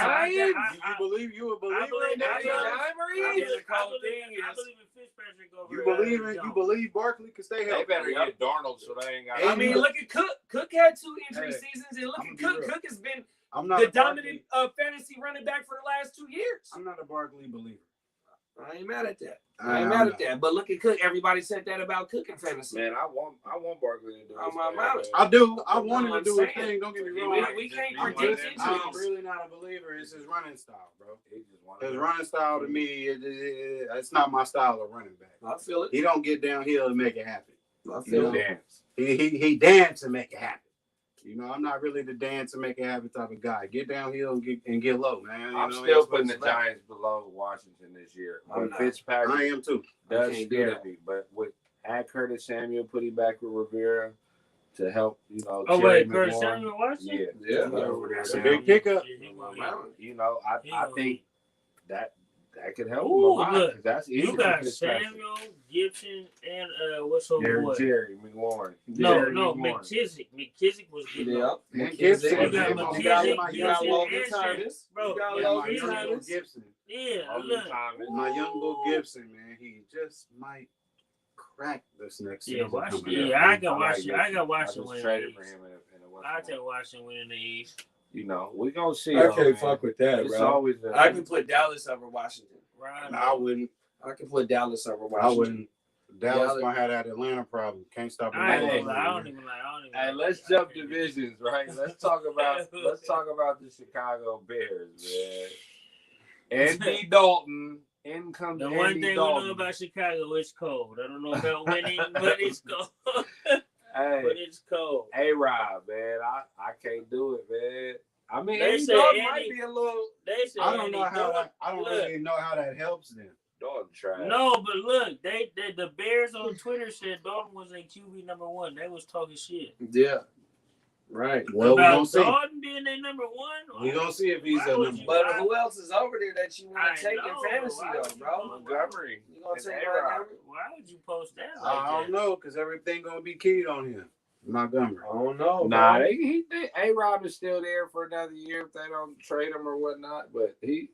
You would believe right now? I believe in Fitzpatrick over. You believe Barkley could stay They healthy? better get Darnold so they ain't got. I mean, look at Cook. Cook had 2 injury Hey, seasons, and look I'm at gonna Cook. be real. Cook has been I'm not the a Barkley- dominant fantasy running back for the last 2 years. I'm not a Barkley believer. I ain't mad at that. I ain't mad at that. But look at Cook. Everybody said that about Cook in fantasy. Man, I want Barkley to do Oh, his my thing, mouth. man. I do. I You want know him to what do I'm his saying? thing. Don't get me He wrong. We can't I'm predict just- I'm injuries. really not a believer. It's his running style, bro. He just wanted His to- running style to me, it's not my style of running back. I feel it. He don't get downhill and make it happen. I You feel know? it. Dance. He dance and make it happen. You know, I'm not really the dance and make it happen type of guy. Get downhill and get low, man. You I'm know, still that's what putting the it's about. Giants below Washington this year. I'm But not. Fitzpatrick I am too. does I can't do scare that. me. But with add Curtis Samuel, put him back with Rivera to help, Oh Terry wait, Curtis McLaurin. Samuel Washington. Yeah, Yeah. over there That's a now. big pickup. I think that could help him a Ooh, lot. look, 'Cause that's easy You got for Fitzpatrick. Samuel, Gibson, and what's over Jerry McLaurin. No, Jerry no, McLaurin. McKissick. McKissick was good. Yeah. And Gibson. Gibson. You got You McKissick, got Gibson, Logan and Thomas. Bro, You got yeah, my Logan young bull Thomas. Gibson. Yeah, Logan look. Thomas. My young bull Gibson, man, he just might crack this next Yeah, season. Washington. coming up. Yeah, I got like Washington. I got I Washington just winning traded the for East. him in a I take Washington winning the East. we gonna see. I though, can't man. fuck with that, It's bro. always I can put Dallas over Washington. Right. I wouldn't. I can put Dallas over I Washington. wouldn't. Dallas Dallas- might have that Atlanta problem. Can't stop I Atlanta. ain't gonna lie. I don't even Hey, like let's jump divisions, right? Let's talk about the Chicago Bears, man. Andy Dalton. In comes The Andy one thing Dalton. we know about Chicago, it's cold. I don't know about winning, but it's cold. Hey, But it's cold. A-Rod, man. I can't do it, man. I mean, They Andy say Dalton Andy- might be a little They said I don't Andy know how Dalton- that. I don't look, really know how that helps them. Dalton trash. No, but look, the Bears on Twitter said Dalton was a QB #1. They was talking shit. Yeah. Right. Well, we're About gonna see. Dalton being their #1. We're gonna see if he's Why a would number you- one. But who else is over there that you I want to take know, in fantasy, but why though, would you bro? go- Montgomery. You gonna and take A-Rod. Montgomery? Why would you post that like I don't that? know because everything gonna be keyed on him. Montgomery. I don't know. Nah, bro. A-Rod is still there for another year if they don't trade him or whatnot. But he's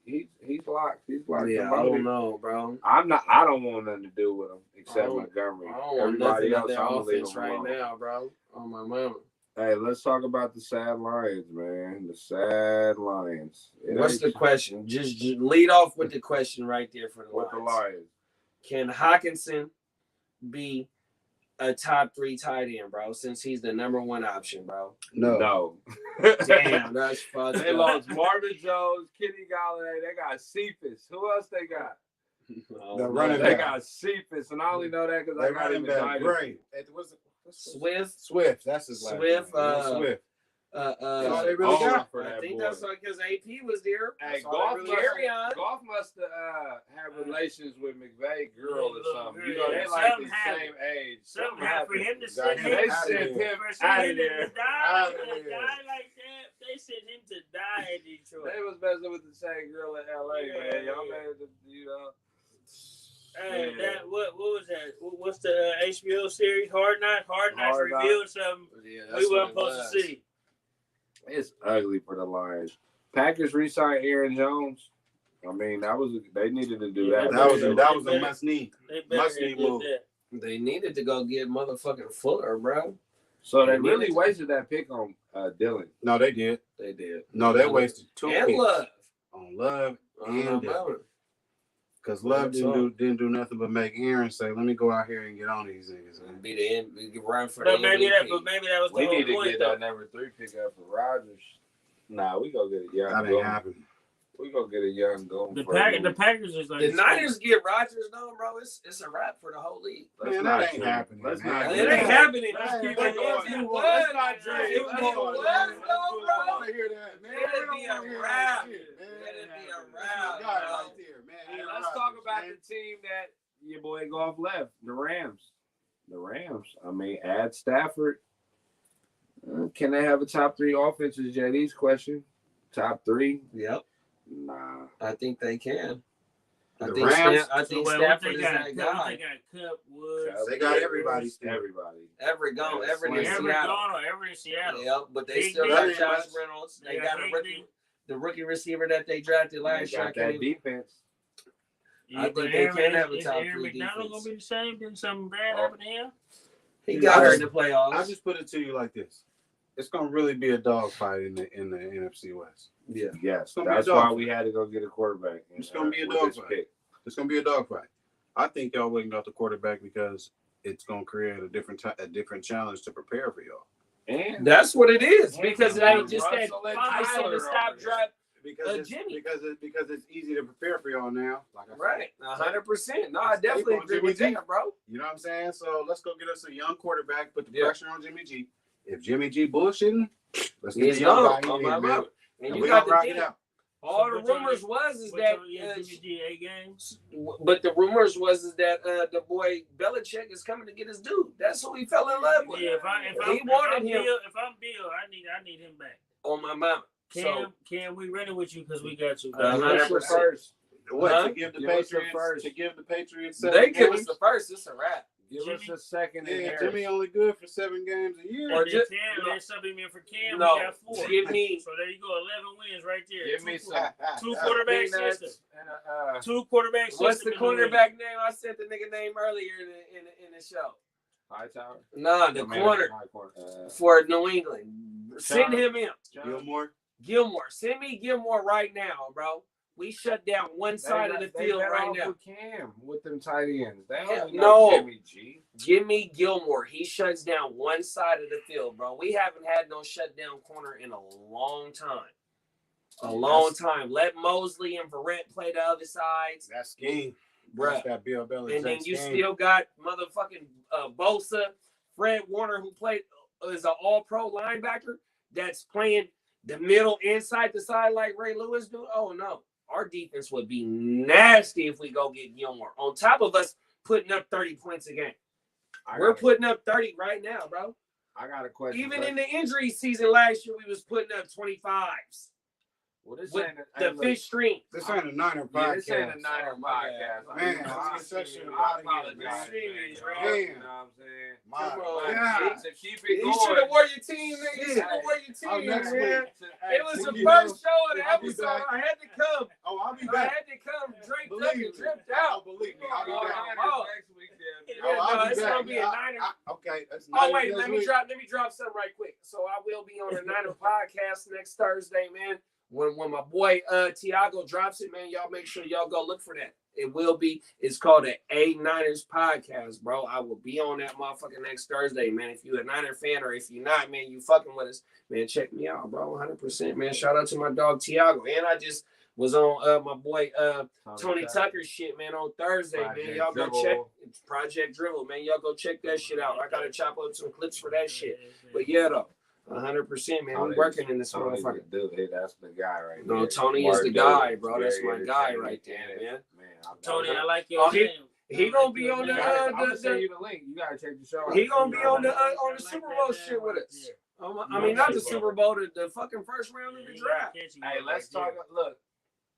locked. He's locked. Yeah, I don't know, bro. I don't want nothing to do with him except don't- Montgomery. I don't want Everybody nothing else, of their I'm gonna leave offense him right alone. now, bro. On my mama. Hey, let's talk about the sad Lions, man. The sad Lions. What's the question? Just lead off with the question right there for the With the Lions. Lions. Can Hawkinson be a top 3 tight end, bro? Since he's the #1 option, bro. No. Damn, that's fucked They up. lost Marvin Jones, Kenny Galladay. They got Cephas. Who else they got? Oh, The no. running They back. got Cephas, and I only know that because I They got running him in back. Dynasty. Great. Swift. Swift. That's his last Swift, name. Swift. That's all they really got. for I that think boy. that's because AP was there. Hey, That's all Golf they really carry on. must have had relations with McVay girl or something. You know, Yeah, they like something the happened. same age. Something happened for him to Got send him him. They out of sent there. him For out him of to there. die, Out of a there. guy like that, they sent him to die in Detroit. They was messing with the same girl in LA, Yeah, man. Y'all yeah. made it, you know. Hey, Yeah. what was that? What's the HBO series? Hard Knocks Hard revealed something Yeah, we weren't supposed to see. It's ugly for the Lions. Packers re-signed Aaron Jones. I mean, they needed to do Yeah, that. That was a must need. They better Must have need did move. that. They needed to go get motherfucking Fuller, bro. So they really wasted that pick on Dylan. No, they did. They did. No, they wasted 2 And picks Love. on Love On my and mama. because Love didn't do nothing but make Aaron say, "Let me go out here and get on these niggas." And be the end. We can run for the But maybe MVP. that was the We whole need to point, get though. that #3 pick up for Rodgers. Nah, we gonna get a young That ain't goon. happening. We gonna get a young goon. The for Packers is like The Niners get Rodgers done, bro. It's a wrap for the whole league. Man, that ain't happening. Let's man. not. It ain't happening. Let's keep But it going. if it was, Let's not drink. if it was, though, I bro. want to hear that, man. Let it We don't be wanna a hear wrap. that shit, man. Let it be a That's wrap, my guy bro. right there, man. Hey, Aaron let's Rodgers, talk about man. the team that your boy Goff left. The Rams. The Rams. I mean, add Stafford. Can they have a top 3 offense? Is JD's question. Top 3? Yep. Nah. I think they can. The think Rams- I think what Stafford they is got? that guy. They got Cup, Woods. They got everybody still. Everybody. Everett gone. Everett in Everett Seattle. gone or Everett in Seattle. Yeah, but they Big still D. got Josh Reynolds. They Yeah, got Big D. the rookie receiver that they drafted last year. got that defense. Yeah, I think but they Aaron, can have a is top Aaron 3 McDonald defense. gonna be the same? Didn't something bad happen to him? He got her in the playoffs. I just put it to you like this: it's gonna really be a dogfight in the NFC West. Yeah. Yes, gonna be that's a why dog we had to go get a quarterback. It's gonna be a with this dogfight. pick. It's gonna be a dogfight. I think y'all wouldn't got the quarterback because it's gonna create a different challenge to prepare for y'all. And That's what it is because it ain't Russell just that and 5 Tyler seconds stop over drive. Because Jimmy. because it's easy to prepare for y'all now. Like I said. Right, 100%. No, I definitely agree with that, bro. You know what I'm saying? So let's go get us a young quarterback. Put the Yeah. pressure on Jimmy G. If Jimmy G bullshitting, let's get He's the young gone. guy On in my here, man. mama. And And you we got gonna rock the it thing. out. All So the what y'all rumors get- was What that, y'all get, Jimmy G 8 games? but the rumors was that the boy Belichick is coming to get his dude. That's who he fell in love with. Yeah, if He wanted him Bill, I need him back. on my mama. Cam, we ready with you because we got you. 100%. first. What Huh? to give the Give us the Patriots? first. To give the Patriots So 7 they give us games? the first. It's a wrap. Give us Jimmy? a second in Yeah, there. Jimmy only good for 7 games a year. Or And then just- Cam, no. let's sub him in for Cam. No, We got 4. give me. So there you go, 11 wins right there. Give me some Two quarterback peanuts system. and Two quarterback system. What's the in league. cornerback name? I said the nigga name earlier in the show. Hightower. Nah, the corner for New England. Send him in. Gilmore. Send me Gilmore right now, bro. We shut down one side of the field right now. Cam with them tight ends. They Hell only know no. Jimmy G. Jimmy Gilmore, he shuts down one side of the field, bro. We haven't had no shutdown corner in a long time. Let Mosley and Verrett play the other sides. That's game. Bruh. That's that Bill Belichick And then you scheme. still got motherfucking Bosa, Fred Warner, who played is an all-pro linebacker that's playing the middle inside the side like Ray Lewis do. Oh, no. Our defense would be nasty if we go get Gilmore. On top of us putting up 30 points a game. We're putting up 30 right now, bro. I got a question. Even in the injury season last year, we was putting up 25s. Well, this With ain't the fish stream. This ain't a Niner Yeah, podcast. this ain't a Niner podcast. Man, I this section apologize, out of here, man. man. You know what I'm saying? My God. To keep it You should going. have wore your team, nigga. You should have wore your team, next man. week. It was the you first know, show of the I'll be episode. back. I had to come. Oh, I'll be I back. had to come draped up Believe and me. dripped Oh, out. believe me. I'll be Oh, back. oh. Yeah, Oh, I'll no, be it's back. gonna be a Niner. Okay. That's Oh Niners wait, next let me week. drop something right quick. So I will be on the Niner podcast next Thursday, man. When my boy Tiago drops it, man, y'all make sure y'all go look for that. It will be. It's called the A Niners podcast, bro. I will be on that motherfucker next Thursday, man. If you a Niner fan or if you're not, man, you fucking with us, man. Check me out, bro. 100%, man. Shout out to my dog Tiago, and I just was on my boy Tony Tucker's shit, man, on Thursday, man. Y'all go check it's Project Dribble, man. Y'all go check that shit out. I gotta chop up some clips for that shit. But yeah, though, 100%, man. We working in this motherfucker. Dude, that's the guy right No, there. Tony is the guy, bro. That's my Very guy entertaining. right there, man. Tony, I like your name. He gonna be on the I'm gonna send you the link. You gotta check the show out. he gonna be on the Super Bowl shit with us. I mean, not the Super Bowl, the fucking first round of the draft. Hey, let's talk. Look,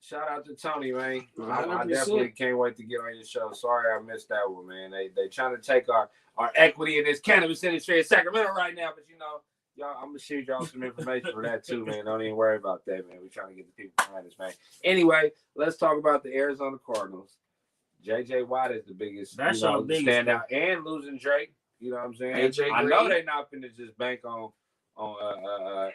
shout out to Tony, man. I 100%. definitely can't wait to get on your show. Sorry I missed that one, man. They trying to take our equity in this cannabis industry in Sacramento right now, but you know, y'all, I'm gonna shoot y'all some information for that too, man. Don't even worry about that, man. We're trying to get the people behind us, man. Anyway, let's talk about the Arizona Cardinals. J.J. Watt is the biggest, That's our biggest standout, and losing Drake. You know what I'm saying? AJ I know Green. they're not finna just bank on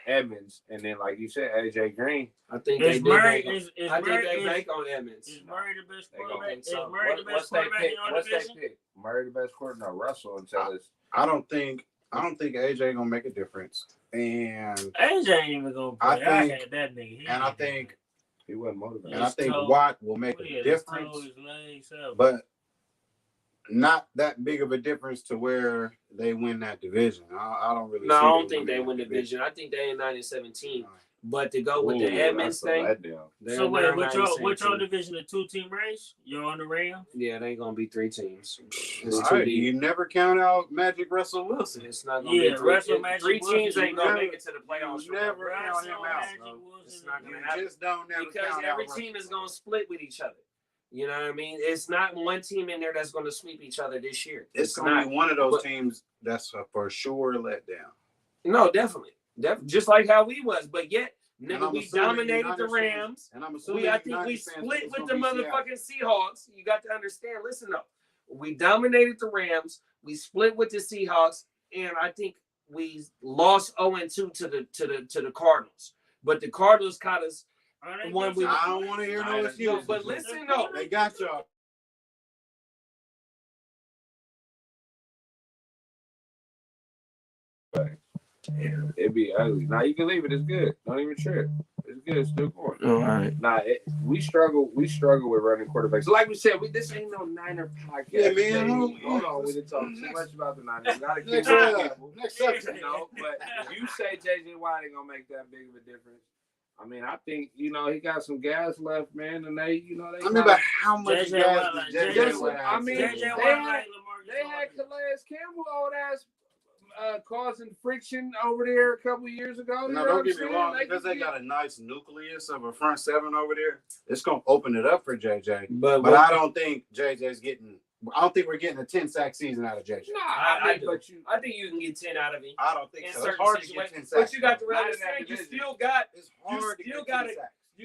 Edmonds, and then like you said, AJ Green. I think Is they Murray bank is I think Murray they bank on Edmonds. is Murray the best They gonna quarterback? think Is so. Murray the best What's they quarterback pick? in your What's they division? pick? Murray the best quarterback? No, Russell until it's. I don't think AJ gonna make a difference. And AJ ain't even gonna play. I I think- had that nigga. and I think He wasn't motivated. and I think toe. Watt will make What a he had, difference. his toe, his legs up. But not that big of a difference to where they win that division. I don't really. No, see I don't them think they winning win the that division. I think they in 9-17. But to go Ooh, with the Edmonds that's a thing, letdown. they're So wait, in what's 9-17. your division? A 2-team race? You're on the Rams? Yeah, they ain't gonna be 3 teams. It's All too right, deep. you never count out Magic Russell Wilson. It's not gonna Yeah, be 3. Russell Magic 3 teams Wilson, ain't gonna you make it to the playoffs. you never count him out, Magic bro. Wilson It's not You gonna happen. just don't never Because count every out team Russell. is gonna split with each other. You know what I mean? It's not one team in there that's going to sweep each other this year. It's going to be one of those teams that's for sure let down. No, definitely. Just like how we was. But yet, nigga, we dominated the Rams. And I'm assuming I think we split with the motherfucking Seahawks. You got to understand. Listen up. We dominated the Rams. We split with the Seahawks. And I think we lost 0-2 to the Cardinals. But the Cardinals caught us. I don't want to hear no excuses. But listen, though. They got y'all. It'd be ugly. Now you can leave it. It's good. Don't even trip. It's good. It's still going. All right. Nah, we struggle. We struggle with running quarterbacks. So like we said, this ain't no Niner podcast. Yeah, man. Hold on. We didn't talk too much about the Niners. We gotta keep next subject. you know, but you say JJ Watt ain't gonna make that big of a difference. I mean, I think, he got some gas left, man, and they, I mean, but how much gas did JJ Watt have? I mean, they had Calais Campbell old ass causing friction over there a couple of years ago. No, don't get me wrong, because they got a nice nucleus of a front seven over there, it's going to open it up for JJ. But I don't think JJ's getting... I don't think we're getting a 10-sack season out of JJ. No, I think you can get 10 out of him. I don't think so. It's hard to get 10 sacks. But you got to understand, you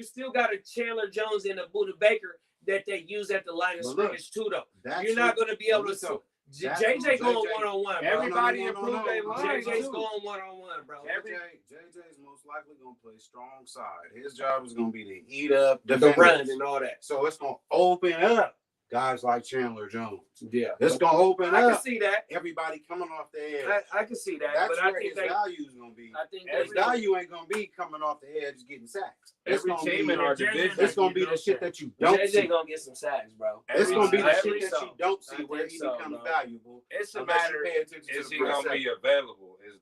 still got a Chandler Jones and a Buda Baker that they use at the line of scrimmage too, though. You're not going to be able to. JJ going one-on-one, bro. Everybody improved their line. JJ's going one-on-one, bro. JJ's most likely going to play strong side. His job is going to be to eat up the run and all that. So it's going to open up guys like Chandler Jones. Yeah. It's going to open up. I can see that. Everybody coming off the edge. I can see that. That's but where I think his value is going to be. I think his value ain't going to be coming off the edge getting sacks. Every team in our division. It's going to be the shit that you don't see. JJ going to get some sacks, bro. It's going to be the shit that you don't see where he becomes valuable. It's a matter is he going to be available is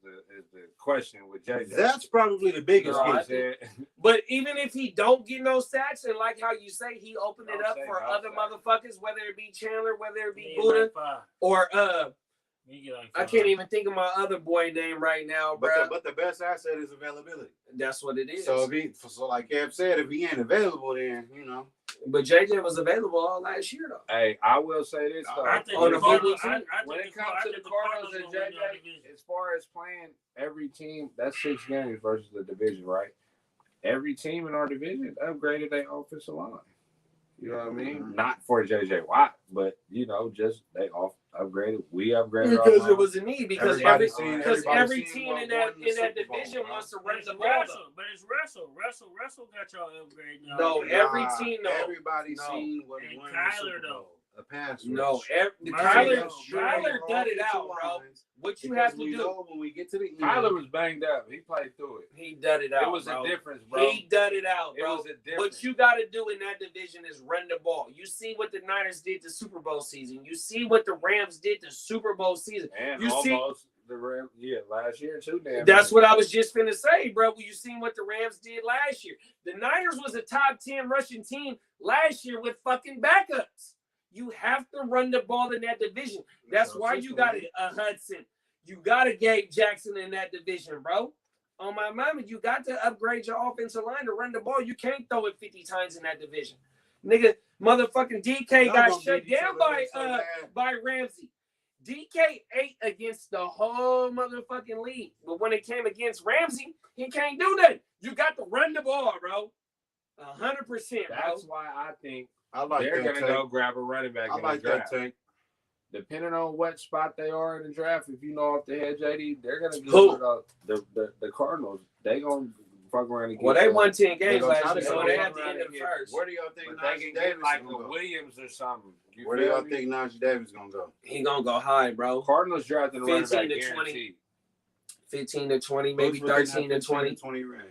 the question with JJ. That's probably the biggest key. But even if he don't get no sacks, and like how you say, he opened it up for other motherfuckers, whether it be Chandler, whether it be Buddha, or I can't even think of my other boy name right now, bro. But the best asset is availability. That's what it is. So like Kev said, if he ain't available, then But JJ was available all last year, though. Hey, I will say this though. When it comes to the Cardinals and JJ, as far as playing every team, that's 6 games versus the division, right? Every team in our division upgraded their offensive line. You know what I mean? Not for JJ Watt, but just they upgraded. We upgraded because it was a need. Because every team in that division wants to run the ball. But it's Russell got y'all upgraded. No, every team. No, everybody seen what won Kyler though. A pass. No, Kyler dudded out, bro. What you have to do when we get to the end? Kyler was banged up. He played through it. He dudded out. It was a difference, bro. He dudded out, bro. It was a difference. What you got to do in that division is run the ball. You see what the Niners did the Super Bowl season. You see what the Rams did the Super Bowl season. And you almost the Rams, last year too. That's what I was just finna say, bro. You seen what the Rams did last year. The Niners was a top 10 rushing team last year with fucking backups. You have to run the ball in that division. That's why you got a Hudson. You got a Gabe Jackson in that division, bro. On my mama, you got to upgrade your offensive line to run the ball. You can't throw it 50 times in that division. Nigga, motherfucking DK got shut down by Ramsey. DK ate against the whole motherfucking league. But when it came against Ramsey, he can't do that. You got to run the ball, bro. 100%, bro. That's why I think like they're going to go grab a running back in the draft. That take. Depending on what spot they are in the draft, if you know off the head, JD, they're going to give the Cardinals. They going to fuck around and get. Well, they won 10 games last year, so they had to end the first. Where do y'all think Najee Davis like a Williams or something? Where do y'all think Najee Davis going to go? He going to go high, bro. Cardinals drafting 15 to 20. 15 to 20, maybe 13 to 20. 20 range.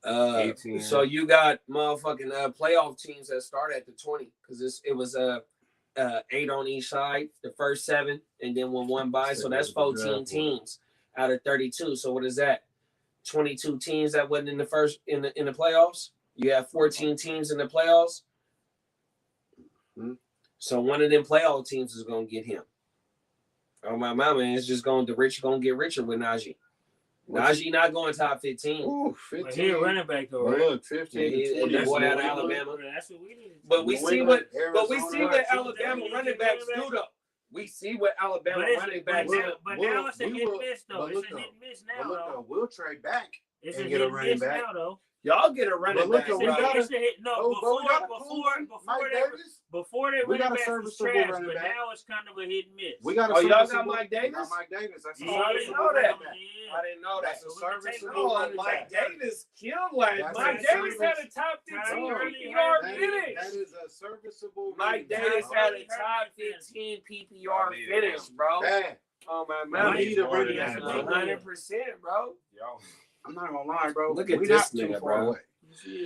18. So you got motherfucking playoff teams that start at the 20 because it was 8 on each side, the first 7, and then when one bye, so that's 14 teams out of 32. So what is that? 22 teams that wasn't in the first in the playoffs. You have 14 teams in the playoffs. Mm-hmm. So one of them playoff teams is gonna get him. Oh my mama, it's just the rich gonna get richer with Najee. Najee not going top 15. Ooh, But 15. he a running back though, right? Look, 15 Yeah, to 20. the boy out of New England. Alabama. That's what we need. But we New see England, what Arizona. Alabama running backs do though. We see what Alabama running backs do. But now it's a hit and miss though. It's a hit and miss now though. We'll trade back. It's and a get hit a and running miss back. now though. Y'all get a running back. we gotta- It's a hit. No, before they We running got a back was serviceable trash, running but back. now it's kind of a hit and miss. We got a Oh, y'all got serviceable- Mike Davis? We got Mike Davis. That's a Yeah, I didn't serviceable know that. running back. I didn't know that. That's a serviceable Oh, running Mike back. Davis killed last. That's Mike a Davis had a service- top 15 That PPR That finish. is a serviceable Mike running back. Davis had a top 15 PPR finish, bro. Bad. Oh my We man, need a running Yeah, back, bro. bro. 100%, bro. I'm not gonna lie, bro. Look at we this not too nigga, far bro. away.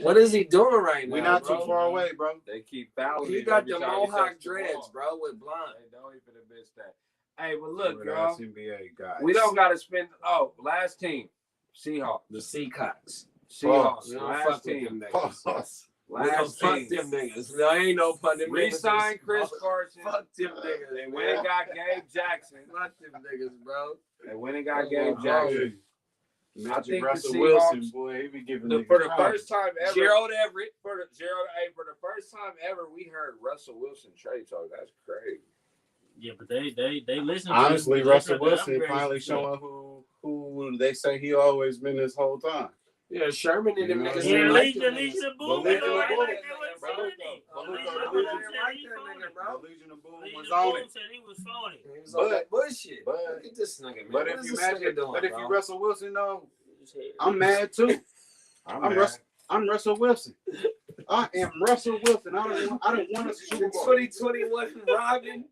What is he doing right now? We not bro? too far away, bro. They keep fouling. He him got every the time he mohawk touches the dreads, ball. bro, with blonde. Hey, don't even miss that. Hey, but look, We're y'all. the NBA guys. We don't got to spend. Oh, last team, Seahawks. The Seacocks. Seahawks. We don't Last fuck with team. them niggas. Pause. We don't Last fuck team. them niggas. There ain't no fun. Them niggas Resign is- Chris Carson. Fuck them niggas. They went and got Gabe Jackson. Fuck them niggas, bro. They went and got Gabe Jackson. I Magic think the Russell Seahawks- Wilson, boy, he be giving niggas For the problems. first time ever, Gerald Everett. for the first time ever, we heard Russell Wilson trade talk. That's crazy. Yeah, but they listen. Honestly, to Russell the Wilson upgrades finally and stuff. showing who they say he always been this whole time. Yeah, Sherman and them You know niggas. what Yeah, I'm ain't like them Legion niggas. of Boom. Legion of Like Boom. they was Bro, phony. But look, Legion the of Legion- Boom said he that phony. nigga, bro. The Legion of Boom Legion was of on Boom it. said he was phony. He was on that bullshit. but- Look at this nigga, man. But What if is you this imagine, nigga doing, but if bro? you Russell Wilson, though, I'm I'm mad too. I'm I'm Russell Wilson. I am Russell Wilson. I don't want a Super The Bowl. 2021 Robin.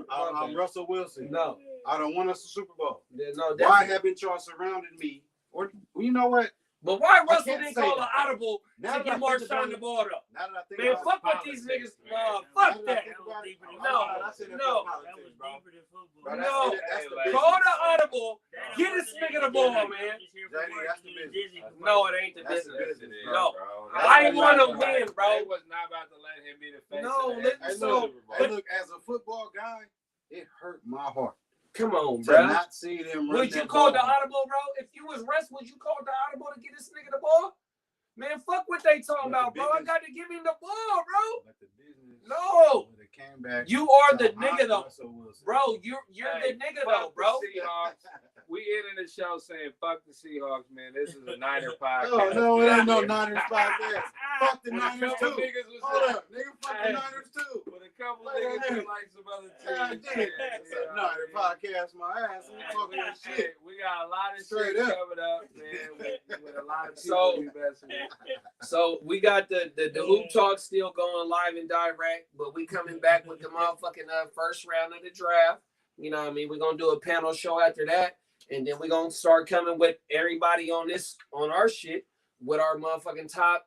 I'm Russell Wilson. No, I don't want us a Super Bowl. no. Why haven't y'all surrounded me? Or you know what? But why Russell can't didn't say call an that. audible Now to that get I more think shot about in the it- ball up? Now that I think Man, about fuck it, what these politics, niggas. man. Fuck now that. that I think about it, No, I said that no. for That was politics, bro. deeper than football. Bro, No. that's the Hey, business. Call the audible. That Get wasn't this even nigga the the ball, business. man. I'm just here for Jay, work that's to the do the business. Disney No, commercial. it ain't the That's the business. business, bro. No. Bro. I wanna They win, bro. They was not about to let him be the face. No, of let- the Hey, So, look, Super hey, Bowl. look, as a football guy, it hurt my heart Come on, to bro. not see them run Would you that call the ball. audible, bro? If you was rest, would you call the audible to get this nigga the ball? Man, fuck what they talking But about, the bro. I business- got to give him the ball, bro. But the business No. when it came back, You are the to nigga, though. Russell Wilson. Bro, you're Hey, the nigga, fuck though, bro. the Seahawks. We ending the show saying fuck the Seahawks, man. This is a Niner podcast. Oh, no, it ain't no Niners podcast. Fuck the When a Niners couple too. niggas was Hold like- up, nigga. Fuck Hey. the Niners too. With a couple of Wait a niggas minute. who like some other God teams. damn. It's a Niner podcast, my ass. I'm talking that Hey, shit. we got a lot of Straight shit up. coming up, man. With a lot of people So- we messing with. So we got the hoop talk still going live and direct, but we coming back with the motherfucking first round of the draft. You know what I mean? We're gonna do a panel show after that, and then we're gonna start coming with everybody on our shit with our motherfucking top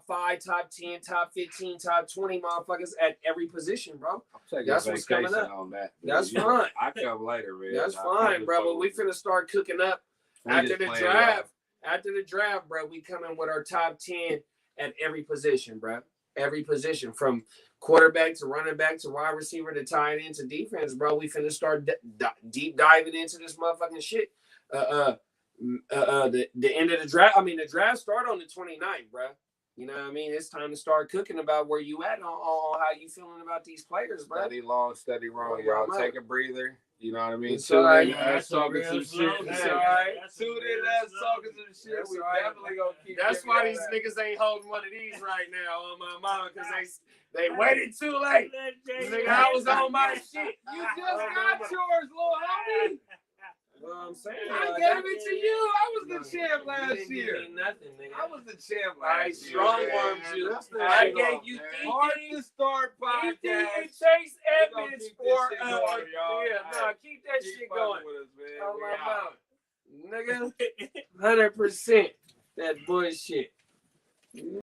5, top 10, top 15, top 20 motherfuckers at every position, bro. I'm taking That's a what's vacation coming up. on that. That's You know, fine. I come later, man. That's I fine, just bro. But fuck we with finna start cooking up We after just the playing draft. around. After the draft, bro, we coming with our top 10 at every position, bro. Every position, from quarterback to running back to wide receiver to tight end to defense, bro. We finna start deep diving into this motherfucking shit. The end of the draft. I mean, the draft start on the 29th, bro. You know what I mean? It's time to start cooking about where you at on how you feeling about these players, bro. Steady long, steady run, y'all. Take a breather. You know what I mean? It's Tune all right. in to us talking some shit. It's all right. Tune in to us talking some shit. That's We all right. definitely gonna keep. That's giving why y'all these that. niggas ain't holding one of these right now on my mama, because they waited too late. Nigga, I was on my shit. You just got yours, little homie. You know what I'm saying? I gave it to you. I was the champ last year. Give me nothing, nigga. I was the champ I last year. strong man. armed you. That's the I shit gave off, you man. Heart2Start and podcast. Chase We gonna Edmonds keep for this shit going, y'all. yeah, nah, keep that Keep shit fucking going. with us, man. Oh We my out. mouth. Nigga, 100% that bullshit.